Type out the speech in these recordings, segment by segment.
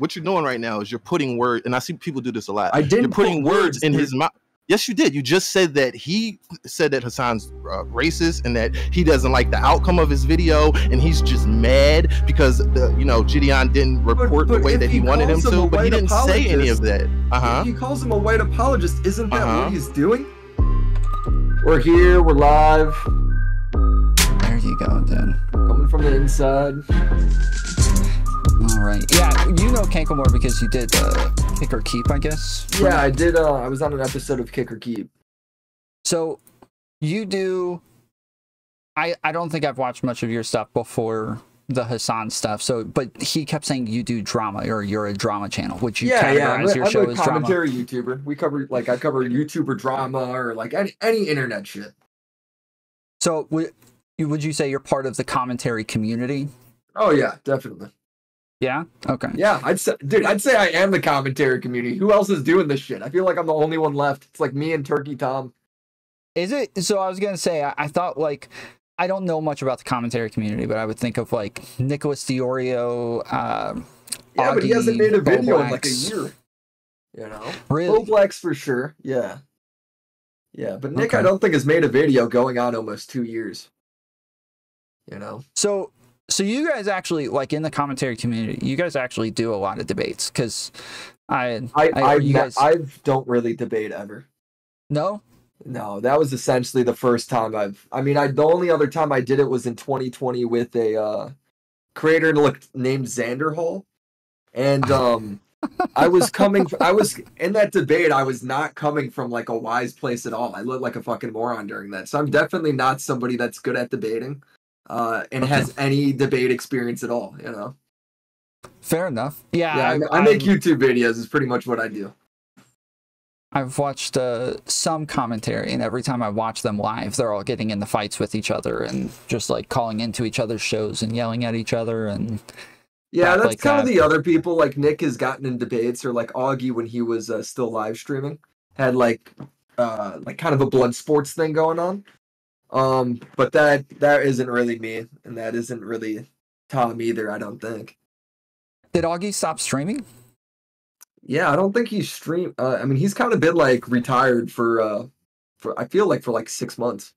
what you're doing right now is you're putting words, and I see people do this a lot. I didn't You're putting put words in dude. his mouth. Yes, you did. You just said that he said that Hasan's racist and that he doesn't like the outcome of his video, and he's just mad because Gideon didn't report the way that he wanted him to, but he didn't say any of that. If he calls him a white apologist, isn't that what he's doing? We're here. We're live. There you go, dude. Coming from the inside. All right. Yeah, you know Kankamore because you did Kick or Keep, I guess. Yeah, I did. I was on an episode of Kick or Keep. So you do. I don't think I've watched much of your stuff before the Hasan stuff. So, but he kept saying you do drama, or you're a drama channel. Would you categorize your show as drama? I'm a commentary YouTuber. We cover I cover YouTuber drama or like any internet shit. So would you say you're part of the commentary community? Oh yeah, definitely. Yeah. Okay. Yeah, I'd say I am the commentary community. Who else is doing this shit? I feel like I'm the only one left. It's like me and Turkey Tom. Is it? So I was gonna say I thought like I don't know much about the commentary community, but I would think of like Nicholas Diorio. Yeah, Augie, but he hasn't made a video Boblex. in like a year. You know, Really? Boblex for sure. Yeah. Yeah, but Nick, Okay. I don't think has made a video going on almost 2 years. You know. So you guys actually, like, in the commentary community, you guys actually do a lot of debates, because I don't really debate ever. No? No, that was essentially the first time the only other time I did it was in 2020 with a creator named Xander Hall. And I was in that debate, I was not coming from like a wise place at all. I looked like a fucking moron during that. So I'm definitely not somebody that's good at debating. And has any debate experience at all, you know. Fair enough. Yeah, I make YouTube videos is pretty much what I do. I've watched some commentary, and every time I watch them live, they're all getting into fights with each other and just like calling into each other's shows and yelling at each other. And yeah, that's like kind of the other people. Like Nick has gotten in debates, or like Augie when he was still live streaming had like kind of a blood sports thing going on. But that isn't really me, and that isn't really Tom either, I don't think. Did Augie stop streaming? Yeah, I don't think he's streamed. I mean, he's kind of been like retired for I feel like for like 6 months.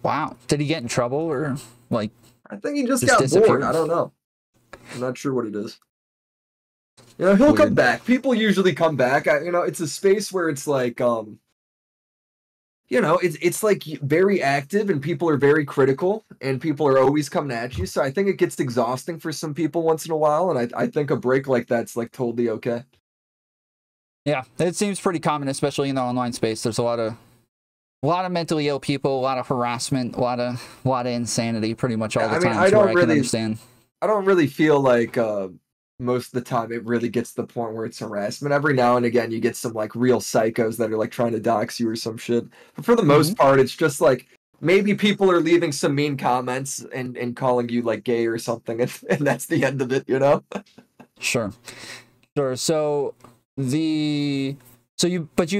Wow. Did he get in trouble, or like? I think he just got bored. I don't know. I'm not sure what it is. You know, he'll come back. People usually come back. It's a space where it's like, it's like very active, and people are very critical, and people are always coming at you. So I think it gets exhausting for some people once in a while, and I think a break like that's like totally okay. Yeah, it seems pretty common, especially in the online space. There's a lot of mentally ill people, a lot of harassment, a lot of insanity, pretty much all the time. I can understand. I don't really feel like most of the time it really gets to the point where it's harassment. Every now and again, you get some like real psychos that are like trying to dox you or some shit. But for the most part, it's just like maybe people are leaving some mean comments and calling you like gay or something, and that's the end of it, you know? Sure. So you've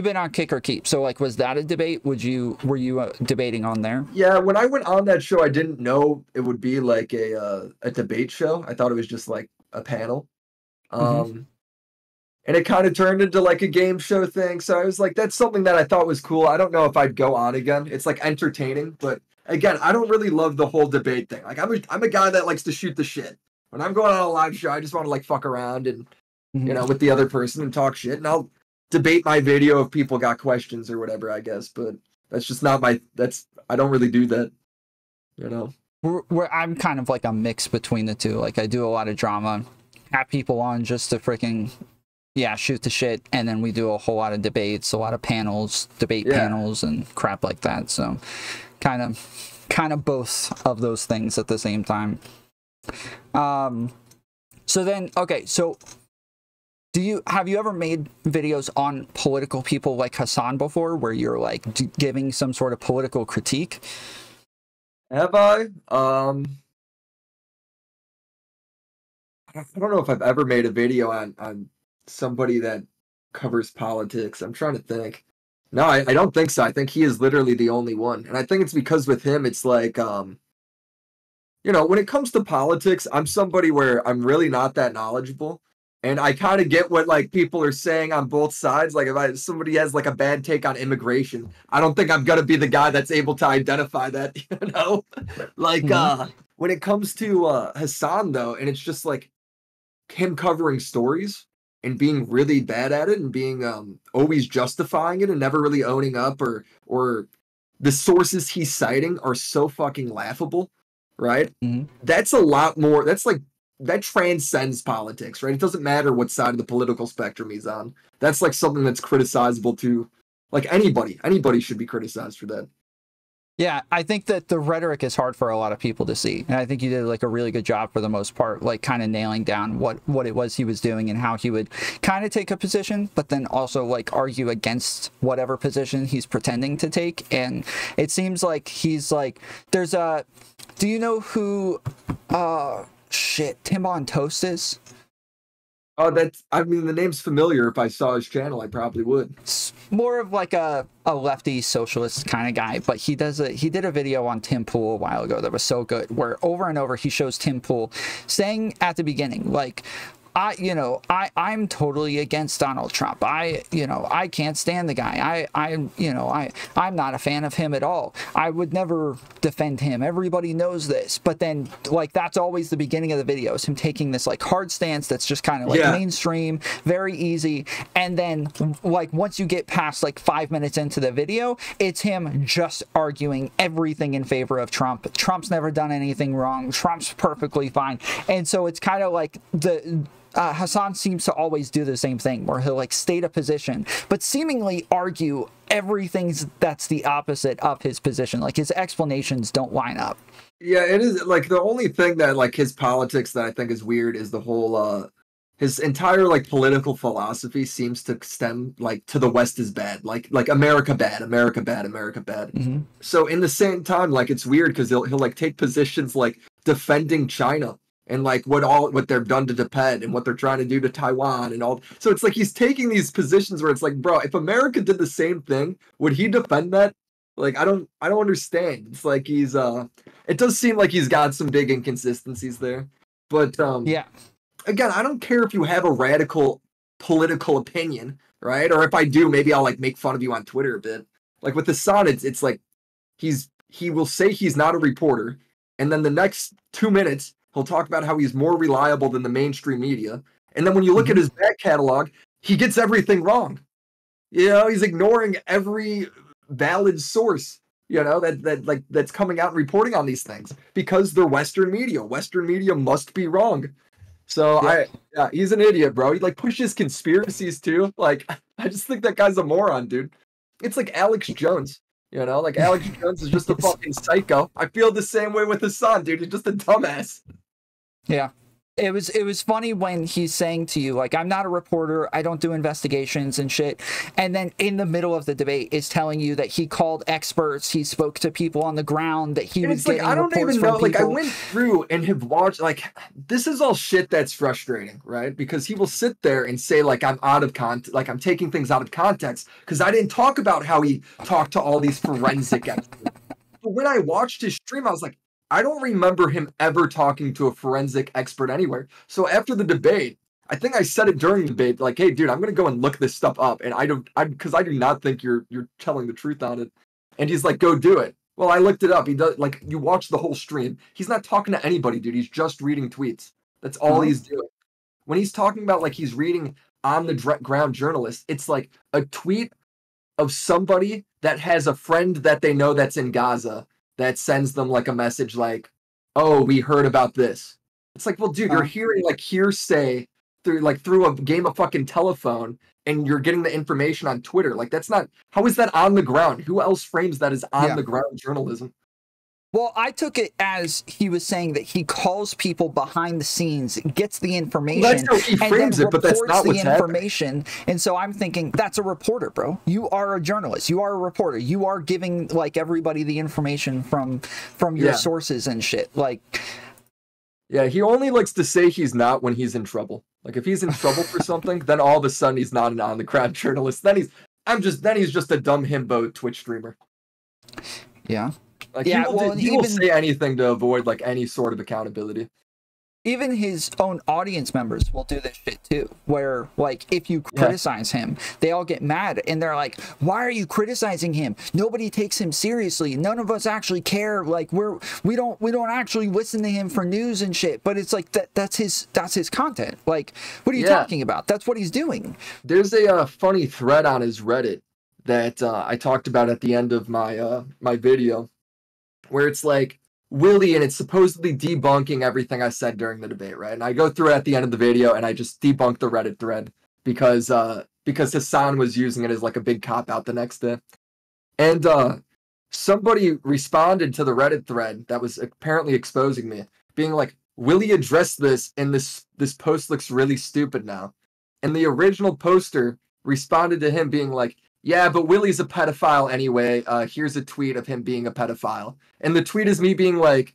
been on Kick or Keep. So like, was that a debate? Were you debating on there? Yeah, when I went on that show, I didn't know it would be like a debate show. I thought it was just like a panel. And it kind of turned into like a game show thing. So I was like, that's something that I thought was cool. I don't know if I'd go on again. It's like entertaining, but again, I don't really love the whole debate thing. Like I'm a guy that likes to shoot the shit. When I'm going on a live show, I just want to like fuck around and with the other person and talk shit, and I'll debate my video if people got questions or whatever, I guess. But that's just not I don't really do that, you know. I'm kind of like a mix between the two. Like I do a lot of drama, have people on just to freaking shoot the shit, and then we do a whole lot of debates, a lot of panels, panels and crap like that. So kind of both of those things at the same time. So then, okay, so have you ever made videos on political people like Hasan before, where you're like giving some sort of political critique? Have I? I don't know if I've ever made a video on somebody that covers politics. I'm trying to think. No, I don't think so. I think he is literally the only one. And I think it's because with him, it's like, when it comes to politics, I'm somebody where I'm really not that knowledgeable. And I kind of get what like people are saying on both sides. Like if somebody has like a bad take on immigration, I don't think I'm gonna be the guy that's able to identify that, you know? Like when it comes to Hasan though, and it's just like him covering stories and being really bad at it and being always justifying it and never really owning up, or the sources he's citing are so fucking laughable, right? That's a lot more. That's like that transcends politics, right? It doesn't matter what side of the political spectrum he's on. That's like something that's criticizable to like anybody. Anybody should be criticized for that. Yeah, I think that the rhetoric is hard for a lot of people to see. And I think you did like a really good job for the most part, like kind of nailing down what it was he was doing and how he would kind of take a position, but then also like argue against whatever position he's pretending to take. And it seems like he's like, there's a, do you know who, shit, Tim on Toast is? Oh, that's, I mean, the name's familiar. If I saw his channel, I probably would. It's more of like a lefty socialist kind of guy, but he did a video on Tim Pool a while ago that was so good, where over and over he shows Tim Pool saying at the beginning, like, I'm totally against Donald Trump. I can't stand the guy. I'm not a fan of him at all. I would never defend him. Everybody knows this. But then, like, that's always the beginning of the video, is him taking this, like, hard stance that's just kind of, like, mainstream, very easy. And then, like, once you get past, like, 5 minutes into the video, it's him just arguing everything in favor of Trump. Trump's never done anything wrong. Trump's perfectly fine. And so it's kind of like Hasan seems to always do the same thing, where he'll like state a position, but seemingly argue everything that's the opposite of his position. Like his explanations don't line up. Yeah, it is like the only thing that like his politics that I think is weird is the whole his entire like political philosophy seems to stem like to the West is bad, like America bad, America bad, America bad. So in the same time, like it's weird because he'll like take positions like defending China and like what they've done to Japan and what they're trying to do to Taiwan and all. So it's like he's taking these positions where it's like, bro, if America did the same thing, would he defend that? Like I don't understand. It's like he's it does seem like he's got some big inconsistencies there. But yeah. Again, I don't care if you have a radical political opinion, right? Or if I do, maybe I'll like make fun of you on Twitter a bit. Like with Hasan, it's like he will say he's not a reporter, and then the next 2 minutes he'll talk about how he's more reliable than the mainstream media. And then when you look at his back catalog, he gets everything wrong. You know, he's ignoring every valid source, you know, that's coming out and reporting on these things because they're Western media. Western media must be wrong. So he's an idiot, bro. He like pushes conspiracies too. Like, I just think that guy's a moron, dude. It's like Alex Jones. You know, like Alex Jones is just a fucking psycho. I feel the same way with Hasan, dude. He's just a dumbass. Yeah. It was funny when he's saying to you, like, I'm not a reporter, I don't do investigations and shit. And then in the middle of the debate is telling you that he called experts, he spoke to people on the ground, that he was getting reports from people. I don't even know, like, I went through and have watched, like, this is all shit that's frustrating, right? Because he will sit there and say, like, I'm out of context, like, I'm taking things out of context, because I didn't talk about how he talked to all these forensic experts. But when I watched his stream, I was like, I don't remember him ever talking to a forensic expert anywhere. So after the debate, I think I said it during the debate, like, hey, dude, I'm going to go and look this stuff up. And because I do not think you're telling the truth on it. And he's like, go do it. Well, I looked it up. He does, like, you watch the whole stream. He's not talking to anybody, dude. He's just reading tweets. That's all he's doing. When he's talking about, like, he's reading on the ground journalists, it's like a tweet of somebody that has a friend that they know that's in Gaza that sends them like a message like, oh, we heard about this. It's like, well, dude, you're hearing like hearsay through a game of fucking telephone, and you're getting the information on Twitter. Like, that's not, how is that on the ground? Who else frames that as on the ground journalism? Well, I took it as he was saying that he calls people behind the scenes, gets the information, well, that's how he frames it, but that's not what's information. And so I'm thinking, that's a reporter, bro. You are a journalist. You are a reporter. You are giving like everybody the information from your sources and shit. Like, yeah, he only likes to say he's not when he's in trouble. Like, if he's in trouble for something, then all of a sudden he's not an on the ground journalist. Then he's just a dumb himbo Twitch streamer. Yeah. Like, he will say anything to avoid like any sort of accountability. even his own audience members will do this shit too, where like if you criticize him, they all get mad and they're like, why are you criticizing him? Nobody takes him seriously. None of us actually care. Like we don't actually listen to him for news and shit. But it's like that's his content. Like, what are you talking about? That's what he's doing. There's a funny thread on his Reddit that I talked about at the end of my my video, where it's like Willy, and it's supposedly debunking everything I said during the debate, right? And I go through it at the end of the video, and I just debunk the Reddit thread because Hasan was using it as like a big cop-out the next day. And somebody responded to the Reddit thread that was apparently exposing me, being like, Willy addressed this, and this post looks really stupid now. And the original poster responded to him being like, yeah, but Willy's a pedophile anyway. Here's a tweet of him being a pedophile. And the tweet is me being like,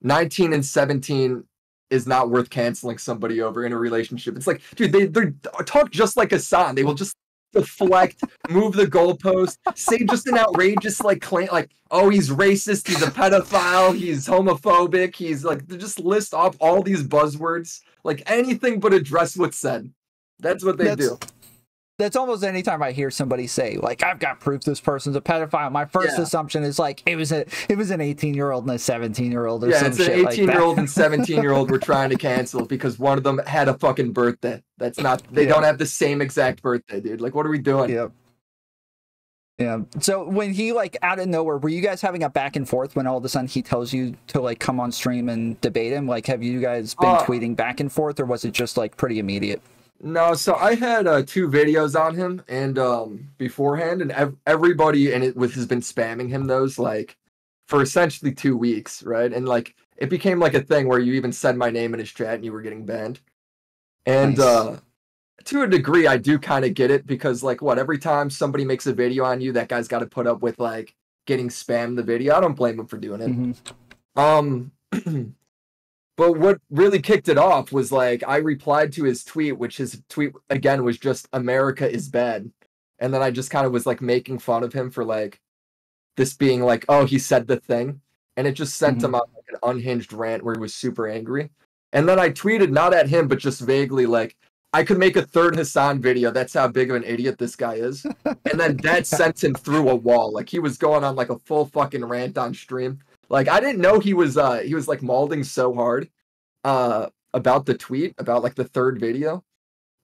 19 and 17 is not worth canceling somebody over in a relationship. It's like, dude, they talk just like Hasan. They will just deflect, move the goalpost, say just an outrageous like claim, like, oh, he's racist, he's a pedophile, he's homophobic, he's like, they just list off all these buzzwords, like anything but address what's said. That's what they do. That's almost any time I hear somebody say, like, I've got proof this person's a pedophile, my first assumption is like it was an 18-year-old and a 17-year-old or some shit like that. Yeah, it's an 18-year-old and 17-year-old we're trying to cancel because one of them had a fucking birthday. That's not, they don't have the same exact birthday, dude. Like, what are we doing? Yep. Yeah. So when he, like, out of nowhere, were you guys having a back and forth when all of a sudden he tells you to, like, come on stream and debate him? Like, have you guys been tweeting back and forth, or was it just, like, pretty immediate? No, so I had 2 videos on him and beforehand, and everybody in it has been spamming him those like for essentially 2 weeks, right? And like it became like a thing where you even said my name in his chat and you were getting banned. And to a degree, I do kind of get it because like every time somebody makes a video on you, that guy's got to put up with like getting spammed the video. I don't blame him for doing it. But what really kicked it off was like I replied to his tweet, which his tweet again was just America is bad. And then I just kind of was like making fun of him for like this being like, oh, he said the thing. And it just sent him on like an unhinged rant where he was super angry. And then I tweeted not at him, but just vaguely like, I could make a third Hasan video. That's how big of an idiot this guy is. And then that sent him through a wall. Like he was going on like a full fucking rant on stream. Like, I didn't know he was like malding so hard about the tweet, about like the third video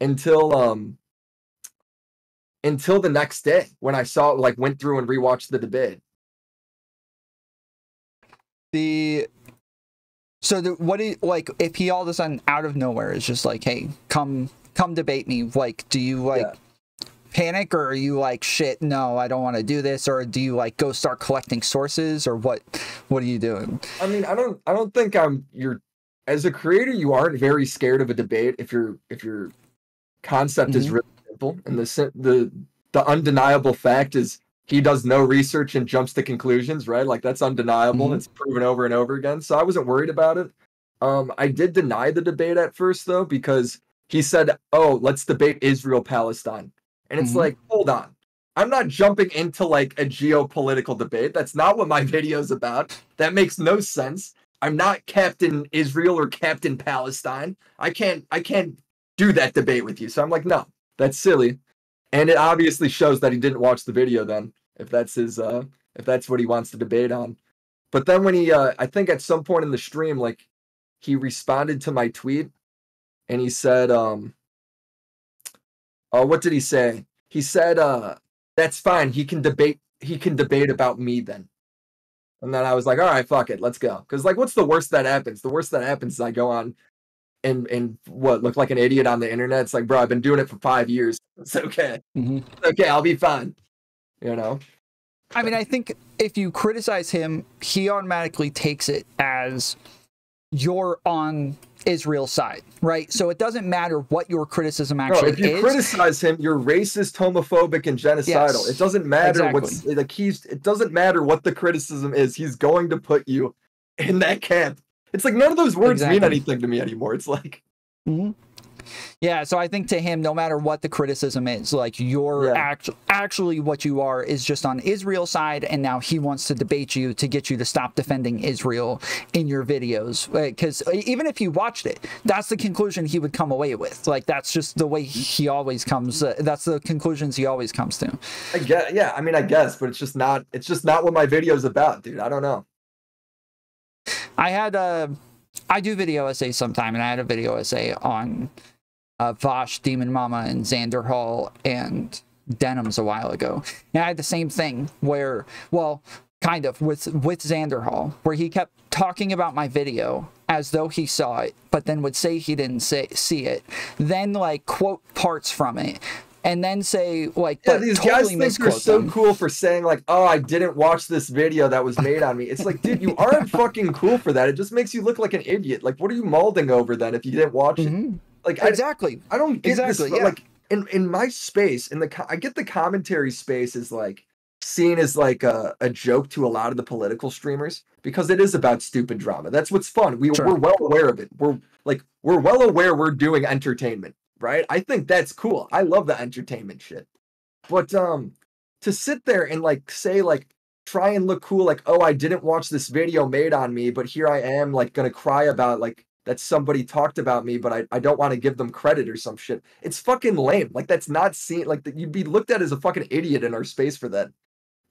until the next day when I saw like went through and rewatched the debate. What do you, like if he all of a sudden out of nowhere is just like, hey, come debate me, like do you like panic, or are you like, shit, no, I don't want to do this, or do you like go start collecting sources, or what are you doing? I mean, I don't think you're as a creator you aren't very scared of a debate if your concept is really simple, and the undeniable fact is he does no research and jumps to conclusions, right? Like that's undeniable. It's proven over and over again. So I wasn't worried about it. I did deny the debate at first though, because he said, oh, let's debate Israel-Palestine. And it's like, hold on. I'm not jumping into like a geopolitical debate. That's not what my video's about. That makes no sense. I'm not Captain Israel or Captain Palestine. I can't do that debate with you. So I'm like, no, that's silly. And it obviously shows that he didn't watch the video then, if that's what he wants to debate on. But then when he I think at some point in the stream, like he responded to my tweet and he said, what did he say? He said, that's fine. He can debate about me then. And then I was like, all right, fuck it. Let's go. Because like, what's the worst that happens? The worst that happens is I go on and what look like an idiot on the internet. It's like, bro, I've been doing it for 5 years. It's okay. It's okay. I'll be fine. You know? I mean, I think if you criticize him, he automatically takes it as you're on Israel's side, right? So it doesn't matter what your criticism actually is. If you criticize him, you're racist, homophobic, and genocidal. Yes, it doesn't matter what's like it doesn't matter what the criticism is. He's going to put you in that camp. It's like none of those words mean anything to me anymore. It's like Yeah, so I think to him, no matter what the criticism is, like you're actually what you are is just on Israel's side, and now he wants to debate you to get you to stop defending Israel in your videos. Because even if he watched it, that's the conclusion he would come away with. Like that's just the way he always comes. That's the conclusions he always comes to. I guess, yeah. I mean, I guess, but it's just not what my video's about, dude. I don't know. I do video essays sometime, and I had a video essay on Vosh, Demon Mama, and Xander Hall and Denims a while ago. And I had the same thing where, well, kind of with Xander Hall, where he kept talking about my video as though he saw it, but then would say he didn't see it, then like quote parts from it, and then say like, yeah, these totally guys think they're so cool for saying like, oh, I didn't watch this video that was made on me. It's like, dude, you aren't fucking cool for that. It just makes you look like an idiot. Like, what are you molding over then if you didn't watch it? Like, exactly. I don't get this. Yeah. Like in my space, I get the commentary space is like seen as like a joke to a lot of the political streamers because it is about stupid drama. That's what's fun. We're well aware of it. We're well aware we're doing entertainment. Right? I think that's cool. I love the entertainment shit. But to sit there and like say like try and look cool like, oh, I didn't watch this video made on me, but here I am like gonna cry about like that somebody talked about me, but I don't want to give them credit or some shit. It's fucking lame. Like that's not seen like that you'd be looked at as a fucking idiot in our space for that.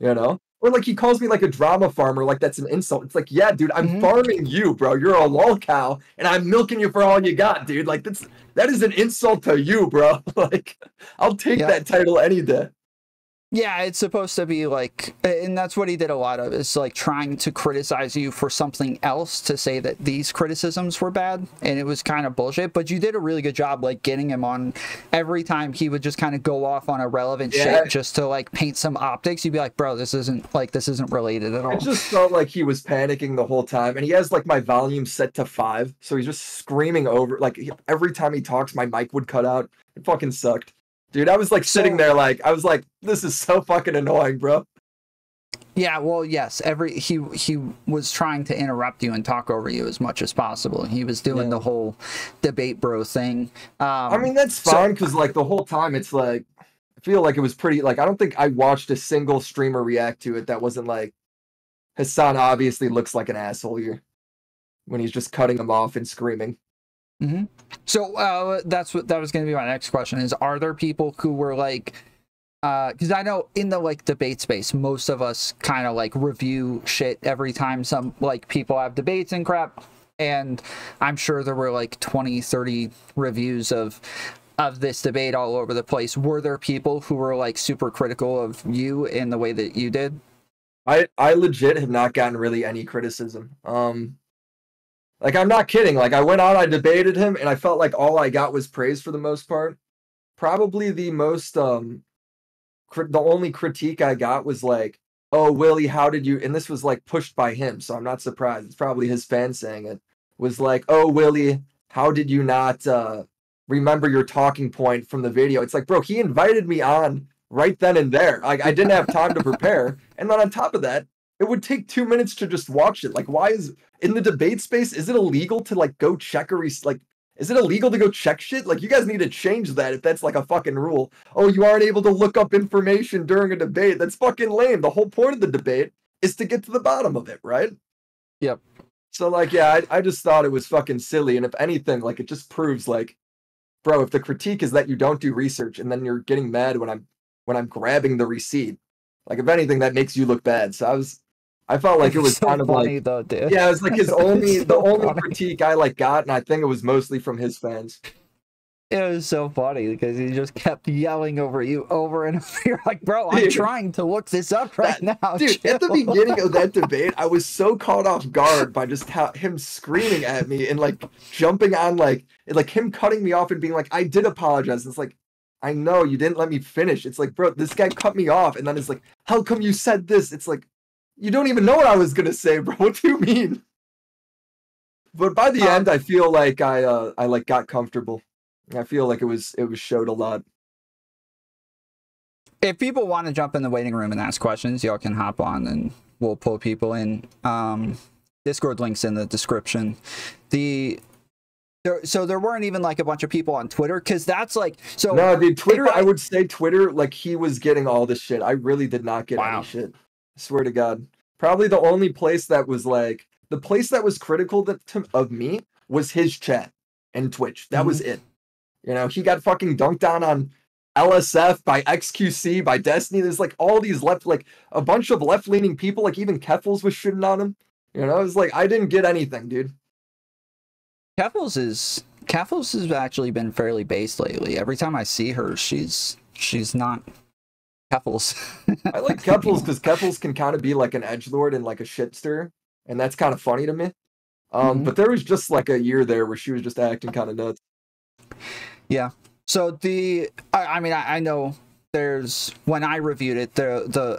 You know? Or like he calls me like a drama farmer, like that's an insult. It's like, yeah, dude, I'm farming you, bro. You're a lol cow, and I'm milking you for all you got, dude. Like that is an insult to you, bro. Like, I'll take that title any day. Yeah, it's supposed to be like, and that's what he did a lot of, is like trying to criticize you for something else to say that these criticisms were bad, and it was kind of bullshit, but you did a really good job like getting him on. Every time he would just kind of go off on irrelevant shit just to like paint some optics, you'd be like, bro, this isn't related at all. I just felt like he was panicking the whole time, and he has like my volume set to 5, so he's just screaming over, like every time he talks my mic would cut out. It fucking sucked. Dude, I was like sitting there like, I was like, this is so fucking annoying, bro. Yeah, well, yes, he was trying to interrupt you and talk over you as much as possible. He was doing the whole debate bro thing. I mean, that's fine, because like the whole time it's like, I feel like it was pretty, like, I don't think I watched a single streamer react to it that wasn't like, Hasan obviously looks like an asshole here when he's just cutting him off and screaming. So that was going to be my next question, is are there people who were like, because I know in the like debate space, most of us kind of like review shit every time some like people have debates and crap, and I'm sure there were like 20-30 reviews of this debate all over the place. Were there people who were like super critical of you in the way that you did? I legit have not gotten really any criticism. Like, I'm not kidding. Like, I went out, I debated him, and I felt like all I got was praise for the most part. Probably the most, the only critique I got was like, oh, Willie, how did you, and this was like pushed by him, so I'm not surprised. It's probably his fans saying it, was like, oh, Willie, how did you not remember your talking point from the video? It's like, bro, he invited me on right then and there. Like, I didn't have time to prepare. And then on top of that, it would take 2 minutes to just watch it. Like, why is, in the debate space, is it illegal to, like, go check is it illegal to go check shit? Like, you guys need to change that if that's, like, a fucking rule. Oh, you aren't able to look up information during a debate. That's fucking lame. The whole point of the debate is to get to the bottom of it, right? Yep. So, like, yeah, I just thought it was fucking silly. And if anything, like, it just proves, like, bro, if the critique is that you don't do research and then you're getting mad when I'm grabbing the receipt, like, if anything, that makes you look bad. So I felt like it was so kind of funny, like, though, dude. Yeah, it was like the only critique I like got, and I think it was mostly from his fans. It was so funny because he just kept yelling over you over and over. You're like, bro, I'm trying to look this up right now. Dude, at the beginning of that debate, I was so caught off guard by just him screaming at me and like jumping on like him cutting me off and being like, I did apologize. It's like, I know you didn't let me finish. It's like, bro, this guy cut me off, and then it's like, how come you said this? It's like, you don't even know what I was gonna say, bro. What do you mean? But by the end, I feel like I like got comfortable. I feel like it was showed a lot. If people want to jump in the waiting room and ask questions, y'all can hop on and we'll pull people in. Discord links in the description. So there weren't even like a bunch of people on Twitter, because that's like, so no, dude, Twitter. I would say Twitter, like he was getting all this shit. I really did not get any shit. I swear to God. Probably the only place that was like the place that was critical of me was his chat and Twitch. That was it. You know, he got fucking dunked on LSF by XQC by Destiny. There's like all these like a bunch of left leaning people. Like even Keffels was shitting on him. You know, it's like I didn't get anything, dude. Keffels has actually been fairly based lately. Every time I see her, she's not Keffels. I like Keffels because Keffels can kind of be like an edgelord and like a shitster, and that's kind of funny to me. But there was just like a year there where she was just acting kind of nuts. Yeah. So I mean, I know there's, when I reviewed it,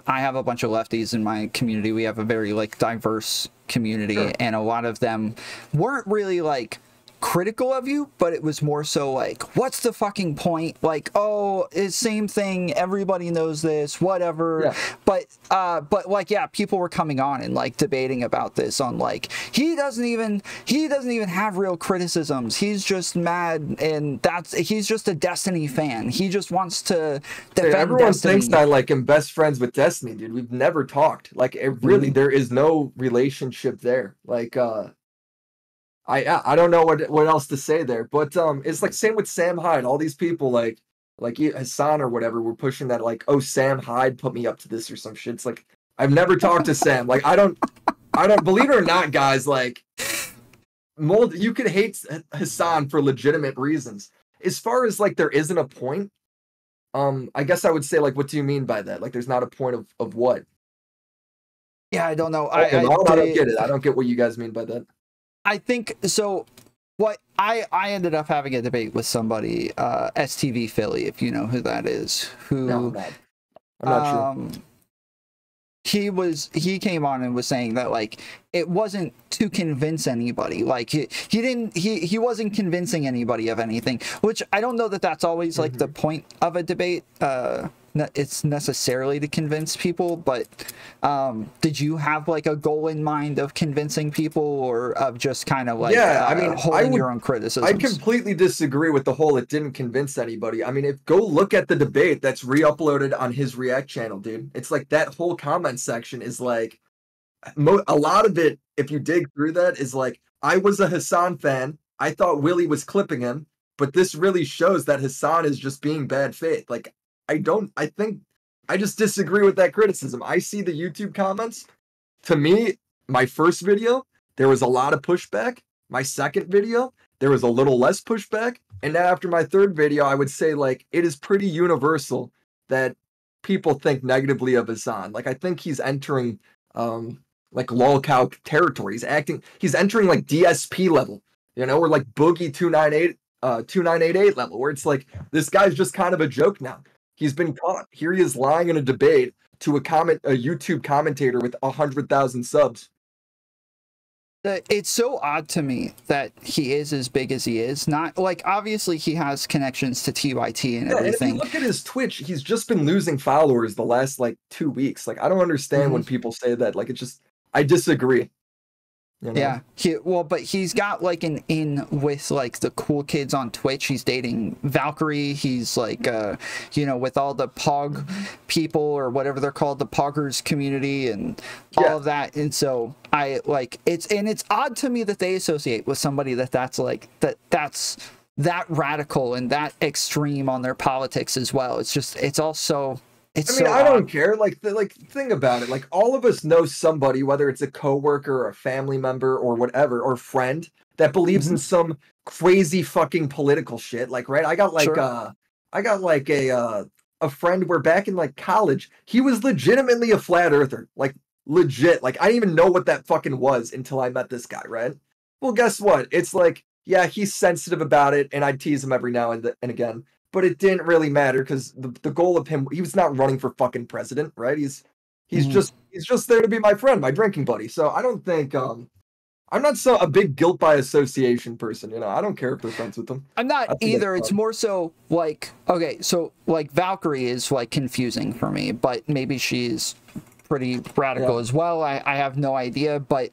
I have a bunch of lefties in my community. We have a very like diverse community, and a lot of them weren't really like critical of you, but it was more so like, what's the fucking point? Like, oh, it's same thing, everybody knows this, whatever. But like, yeah, people were coming on and like debating about this on like, he doesn't even have real criticisms, he's just mad, and he's just a Destiny fan, he just wants to defend everyone Destiny. Thinks I like am best friends with Destiny, dude. We've never talked, like it really there is no relationship there. Like I don't know what else to say there, but it's like same with Sam Hyde. All these people like Hasan or whatever were pushing that like, oh, Sam Hyde put me up to this or some shit. It's like I've never talked to Sam. Like I don't believe it or not, guys. Like you could hate Hasan for legitimate reasons. As far as like there isn't a point, I guess I would say like, what do you mean by that? Like there's not a point of what? Yeah, I don't know. I don't get it. I don't get what you guys mean by that. I think so. What I ended up having a debate with somebody, STV Philly, if you know who that is. Who? No, I'm not sure. He came on and was saying that like it wasn't to convince anybody. Like he wasn't convincing anybody of anything. Which I don't know that that's always like the point of a debate. It's necessarily to convince people, but did you have like a goal in mind of convincing people, or of just kind of like I mean, holding your own criticisms? I completely disagree with the whole it didn't convince anybody. I mean, go look at the debate that's re-uploaded on his React channel, dude. It's like that whole comment section is like a lot of it, if you dig through that, is like, I was a Hasan fan, I thought Willy was clipping him, but this really shows that Hasan is just being bad faith. Like I just disagree with that criticism. I see the YouTube comments. To me, my first video, there was a lot of pushback. My second video, there was a little less pushback. And now after my third video, I would say like it is pretty universal that people think negatively of Hasan. Like I think he's entering like lolcow territory. He's entering like DSP level, you know, or like Boogie 2988 level, where it's like this guy's just kind of a joke now. He's been caught. Here he is lying in a debate to a YouTube commentator with 100,000 subs. It's so odd to me that he is as big as he is. Not like, obviously he has connections to TYT and everything. And if you look at his Twitch, he's just been losing followers the last like 2 weeks. Like I don't understand when people say that. Like I disagree. You know? Yeah, but he's got like an in with like the cool kids on Twitch. He's dating Valkyrie. He's like, you know, with all the Pog people or whatever they're called, the Poggers community and all of that. And so I like it's odd to me that they associate with somebody that's like that's that radical and that extreme on their politics as well. It's also. I don't care. Like think about it. Like all of us know somebody, whether it's a coworker or a family member or whatever, or friend that believes in some crazy fucking political shit. Like, right? I got like a friend where back in like college, he was legitimately a flat earther. Like legit. Like I didn't even know what that fucking was until I met this guy, right? Well, guess what? It's like, yeah, he's sensitive about it, and I tease him every now and again. But it didn't really matter because the goal of him, he was not running for fucking president, right? He's just there to be my friend, my drinking buddy. So I don't think I'm not a big guilt by association person, you know. I don't care if they're friends with them. I'm not either. It's more so like, okay, so like Valkyrie is like confusing for me, but maybe she's pretty radical as well. I have no idea, but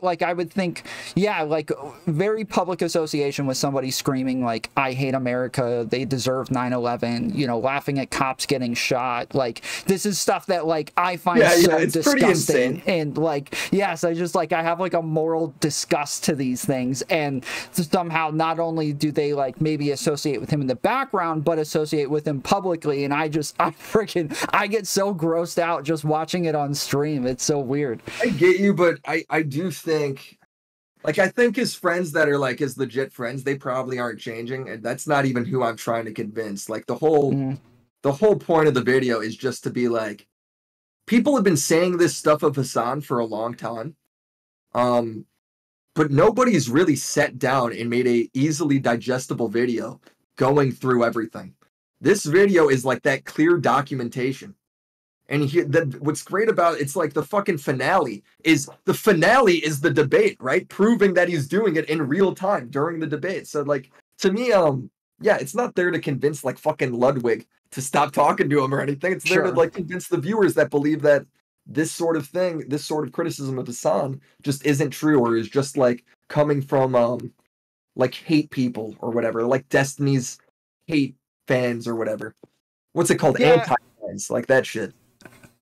like I would think, yeah, like very public association with somebody screaming like I hate America, they deserve 9/11, you know, laughing at cops getting shot. Like this is stuff that like I find so it's disgusting, and like yes, I just like I have like a moral disgust to these things, and somehow not only do they like maybe associate with him in the background, but associate with him publicly, and I get so grossed out just watching it on stream. It's so weird. I get you, but I do think, like, I think his friends that are like his legit friends, they probably aren't changing, and that's not even who I'm trying to convince. Like the whole point of the video is just to be like, people have been saying this stuff of Hasan for a long time, but nobody's really sat down and made a easily digestible video going through everything. This video is like that clear documentation. And what's great about it's like the fucking finale is the debate, right? Proving that he's doing it in real time during the debate. So like to me, yeah, it's not there to convince like fucking Ludwig to stop talking to him or anything. It's there to like convince the viewers that believe that this sort of thing, this sort of criticism of Hasan just isn't true, or is just like coming from like hate people or whatever, like Destiny's hate fans or whatever. What's it called? Anti-fans, like that shit.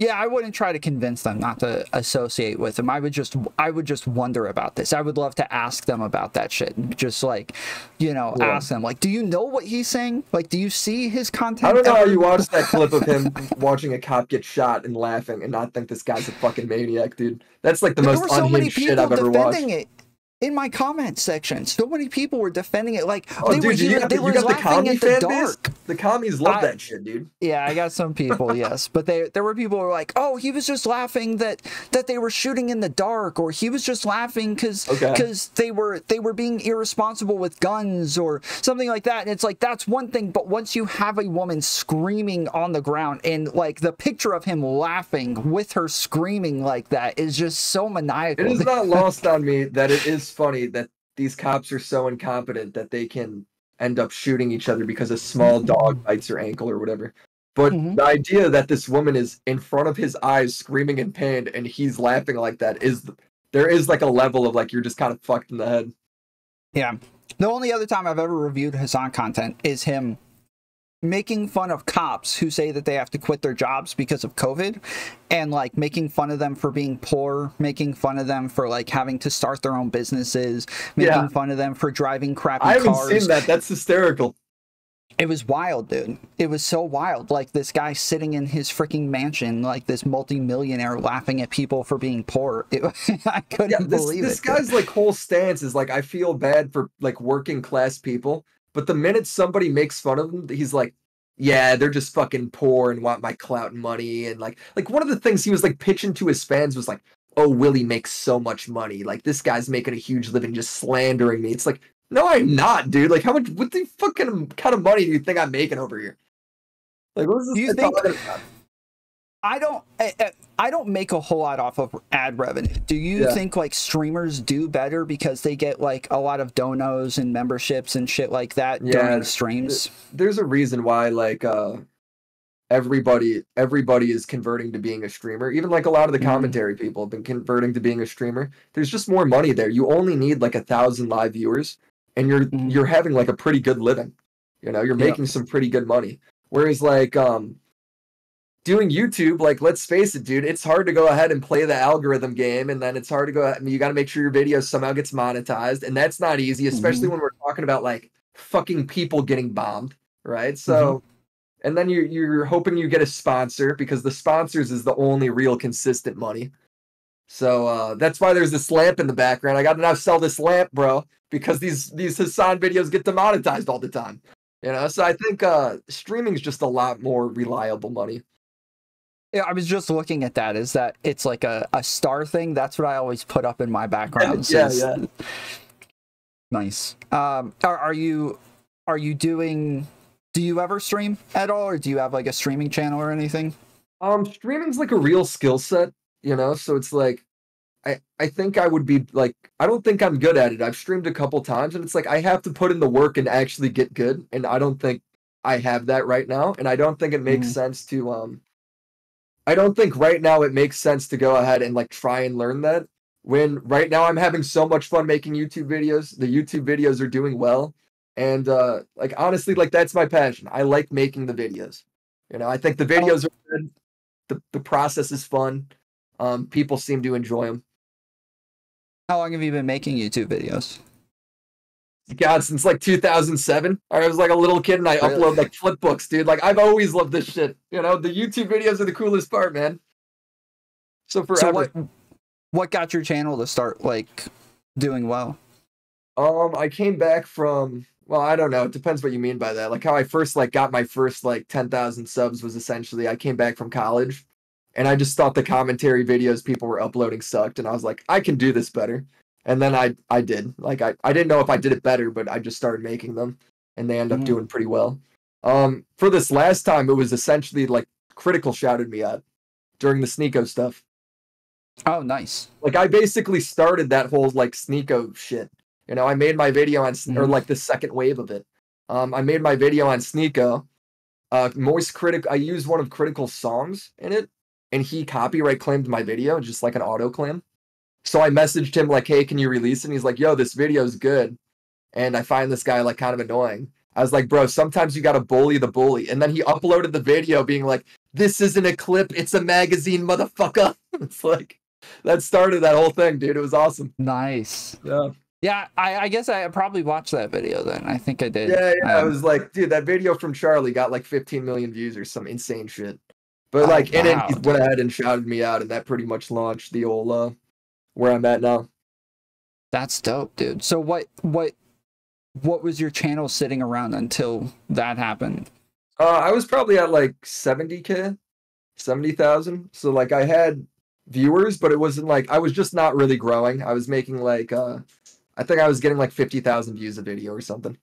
Yeah, I wouldn't try to convince them not to associate with him. I would just wonder about this. I would love to ask them about that shit. Just like, you know, ask them like, do you know what he's saying? Like, do you see his content? I don't know how you watched that clip of him watching a cop get shot and laughing and not think this guy's a fucking maniac, dude. That's like the most unhinged shit I've ever watched. In my comment section, so many people were defending it. Like, they were the commie fan base? The commies love that shit, dude. Yeah, I got some people, yes, but there were people who were like, "Oh, he was just laughing that they were shooting in the dark, or he was just laughing because they were being irresponsible with guns, or something like that." And it's like that's one thing, but once you have a woman screaming on the ground, and like the picture of him laughing with her screaming like that is just so maniacal. It is not lost on me that it is funny that these cops are so incompetent that they can end up shooting each other because a small dog bites her ankle or whatever. But the idea that this woman is in front of his eyes screaming in pain and he's laughing like that there is like a level of like you're just kind of fucked in the head. Yeah. The only other time I've ever reviewed Hasan content is him making fun of cops who say that they have to quit their jobs because of COVID, and like making fun of them for being poor, making fun of them for like having to start their own businesses, making fun of them for driving crappy cars. I haven't seen that. That's hysterical. It was wild, dude. It was so wild. Like this guy sitting in his freaking mansion, like this multi-millionaire laughing at people for being poor. I couldn't believe it. This guy's like whole stance is like, I feel bad for like working class people. But the minute somebody makes fun of him, he's like, yeah, they're just fucking poor and want my clout and money. And like one of the things he was like pitching to his fans was like, oh, Willie makes so much money. Like this guy's making a huge living just slandering me. It's like, no, I'm not, dude. Like what the fucking kind of money do you think I'm making over here? Like what is this talking about? I don't make a whole lot off of ad revenue. Do you think like streamers do better because they get like a lot of donos and memberships and shit like that during streams? There's a reason why like everybody is converting to being a streamer. Even like a lot of the commentary people have been converting to being a streamer. There's just more money there. You only need like 1,000 live viewers and you're having like a pretty good living. You know, you're making some pretty good money. Whereas like doing YouTube, like, let's face it, dude, it's hard to go ahead and play the algorithm game, and then it's hard to go ahead, you got to make sure your video somehow gets monetized, and that's not easy, especially when we're talking about, like, fucking people getting bombed, right? So, and then you're hoping you get a sponsor, because the sponsors is the only real consistent money. So, that's why there's this lamp in the background. I got to now sell this lamp, bro, because these Hasan videos get demonetized all the time. You know, so I think streaming is just a lot more reliable money. Yeah, I was just looking at that. Is that it's like a star thing? That's what I always put up in my background. Yeah. Nice. Are you doing? Do you ever stream at all, or do you have like a streaming channel or anything? Streaming's like a real skill set, you know. So it's like, I think I would be like, I don't think I'm good at it. I've streamed a couple times, and it's like I have to put in the work and actually get good, and I don't think I have that right now, and I don't think it makes sense to I don't think right now it makes sense to go ahead and like try and learn that. When right now I'm having so much fun making YouTube videos. The YouTube videos are doing well. And like honestly, like that's my passion. I like making the videos. You know, I think the videos are good. The process is fun. People seem to enjoy them. How long have you been making YouTube videos? God, since like 2007. I was like a little kid and I upload like flip books, dude. Like I've always loved this shit. You know, the YouTube videos are the coolest part, man. So forever. So what got your channel to start like doing well? I came back from, well, I don't know. It depends what you mean by that. Like how I first like got my first like 10,000 subs was essentially I came back from college and I just thought the commentary videos people were uploading sucked and I was like, I can do this better. And then I did. Like I didn't know if I did it better, but I just started making them and they end up doing pretty well. For this last time, it was essentially like Critical shouted me out during the Sneeko stuff. Oh, nice. Like I basically started that whole like Sneeko shit. You know, I made my video on, or like the second wave of it. I made my video on Sneeko. Moist Critic, I used one of Critical's songs in it, and he copyright claimed my video, just like an auto claim. So I messaged him like, hey, can you release it? And he's like, yo, this video's good. And I find this guy like kind of annoying. I was like, bro, sometimes you gotta bully the bully. And then he uploaded the video being like, this isn't a clip, it's a magazine, motherfucker. It's like, that started that whole thing, dude. It was awesome. Nice. Yeah. Yeah, I guess I probably watched that video then. I think I did. Yeah, I was like, dude, that video from Charlie got like 15 million views or some insane shit. But like, and then he went ahead and shouted me out, and that pretty much launched the old where I'm at now. That's dope, dude. So what was your channel sitting around until that happened? I was probably at like 70K, 70,000. So like I had viewers, but it wasn't like, I was just not really growing. I was making like I think I was getting like 50,000 views a video or something.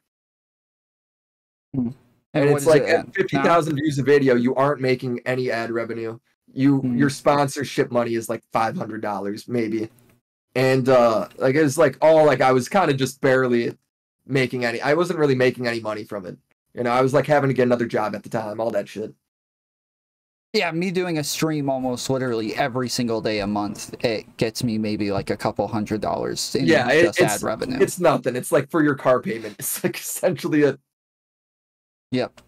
And it's like at 50,000 views a video, you aren't making any ad revenue. Your sponsorship money is like $500 maybe. And like it was like all like I was kind of just barely making any. I wasn't really making any money from it. You know, I was like having to get another job at the time, all that shit. Yeah, me doing a stream almost literally every single day a month, it gets me maybe like a couple $100 in just ad revenue. It's nothing. It's like for your car payment. It's like essentially a... Yep.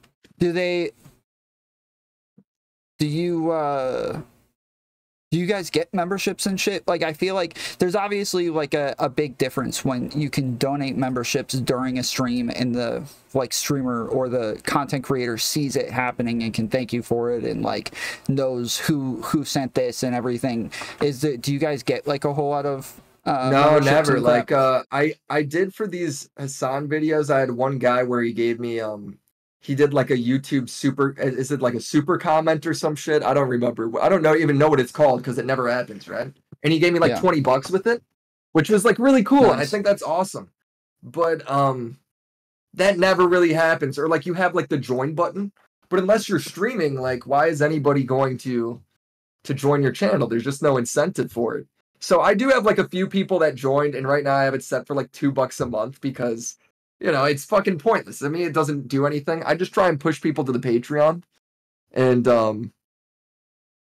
Do you guys get memberships and shit? Like, I feel like there's obviously like a big difference when you can donate memberships during a stream and the like streamer or the content creator sees it happening and can thank you for it and like knows who sent this and everything. Do you guys get like a whole lot of no, never. Like I did for these Hasan videos. I had one guy where he gave me he did like a YouTube super, is it like a super comment or some shit? I don't remember. I don't even know what it's called because it never happens, right? And he gave me like $20 with it, which was like really cool. Nice. And I think that's awesome. But that never really happens. Or like you have like the join button, but unless you're streaming, like why is anybody going to join your channel? There's just no incentive for it. So I do have like a few people that joined, and right now I have it set for like $2 a month because, you know, it's fucking pointless. I mean, it doesn't do anything. I just try and push people to the Patreon. And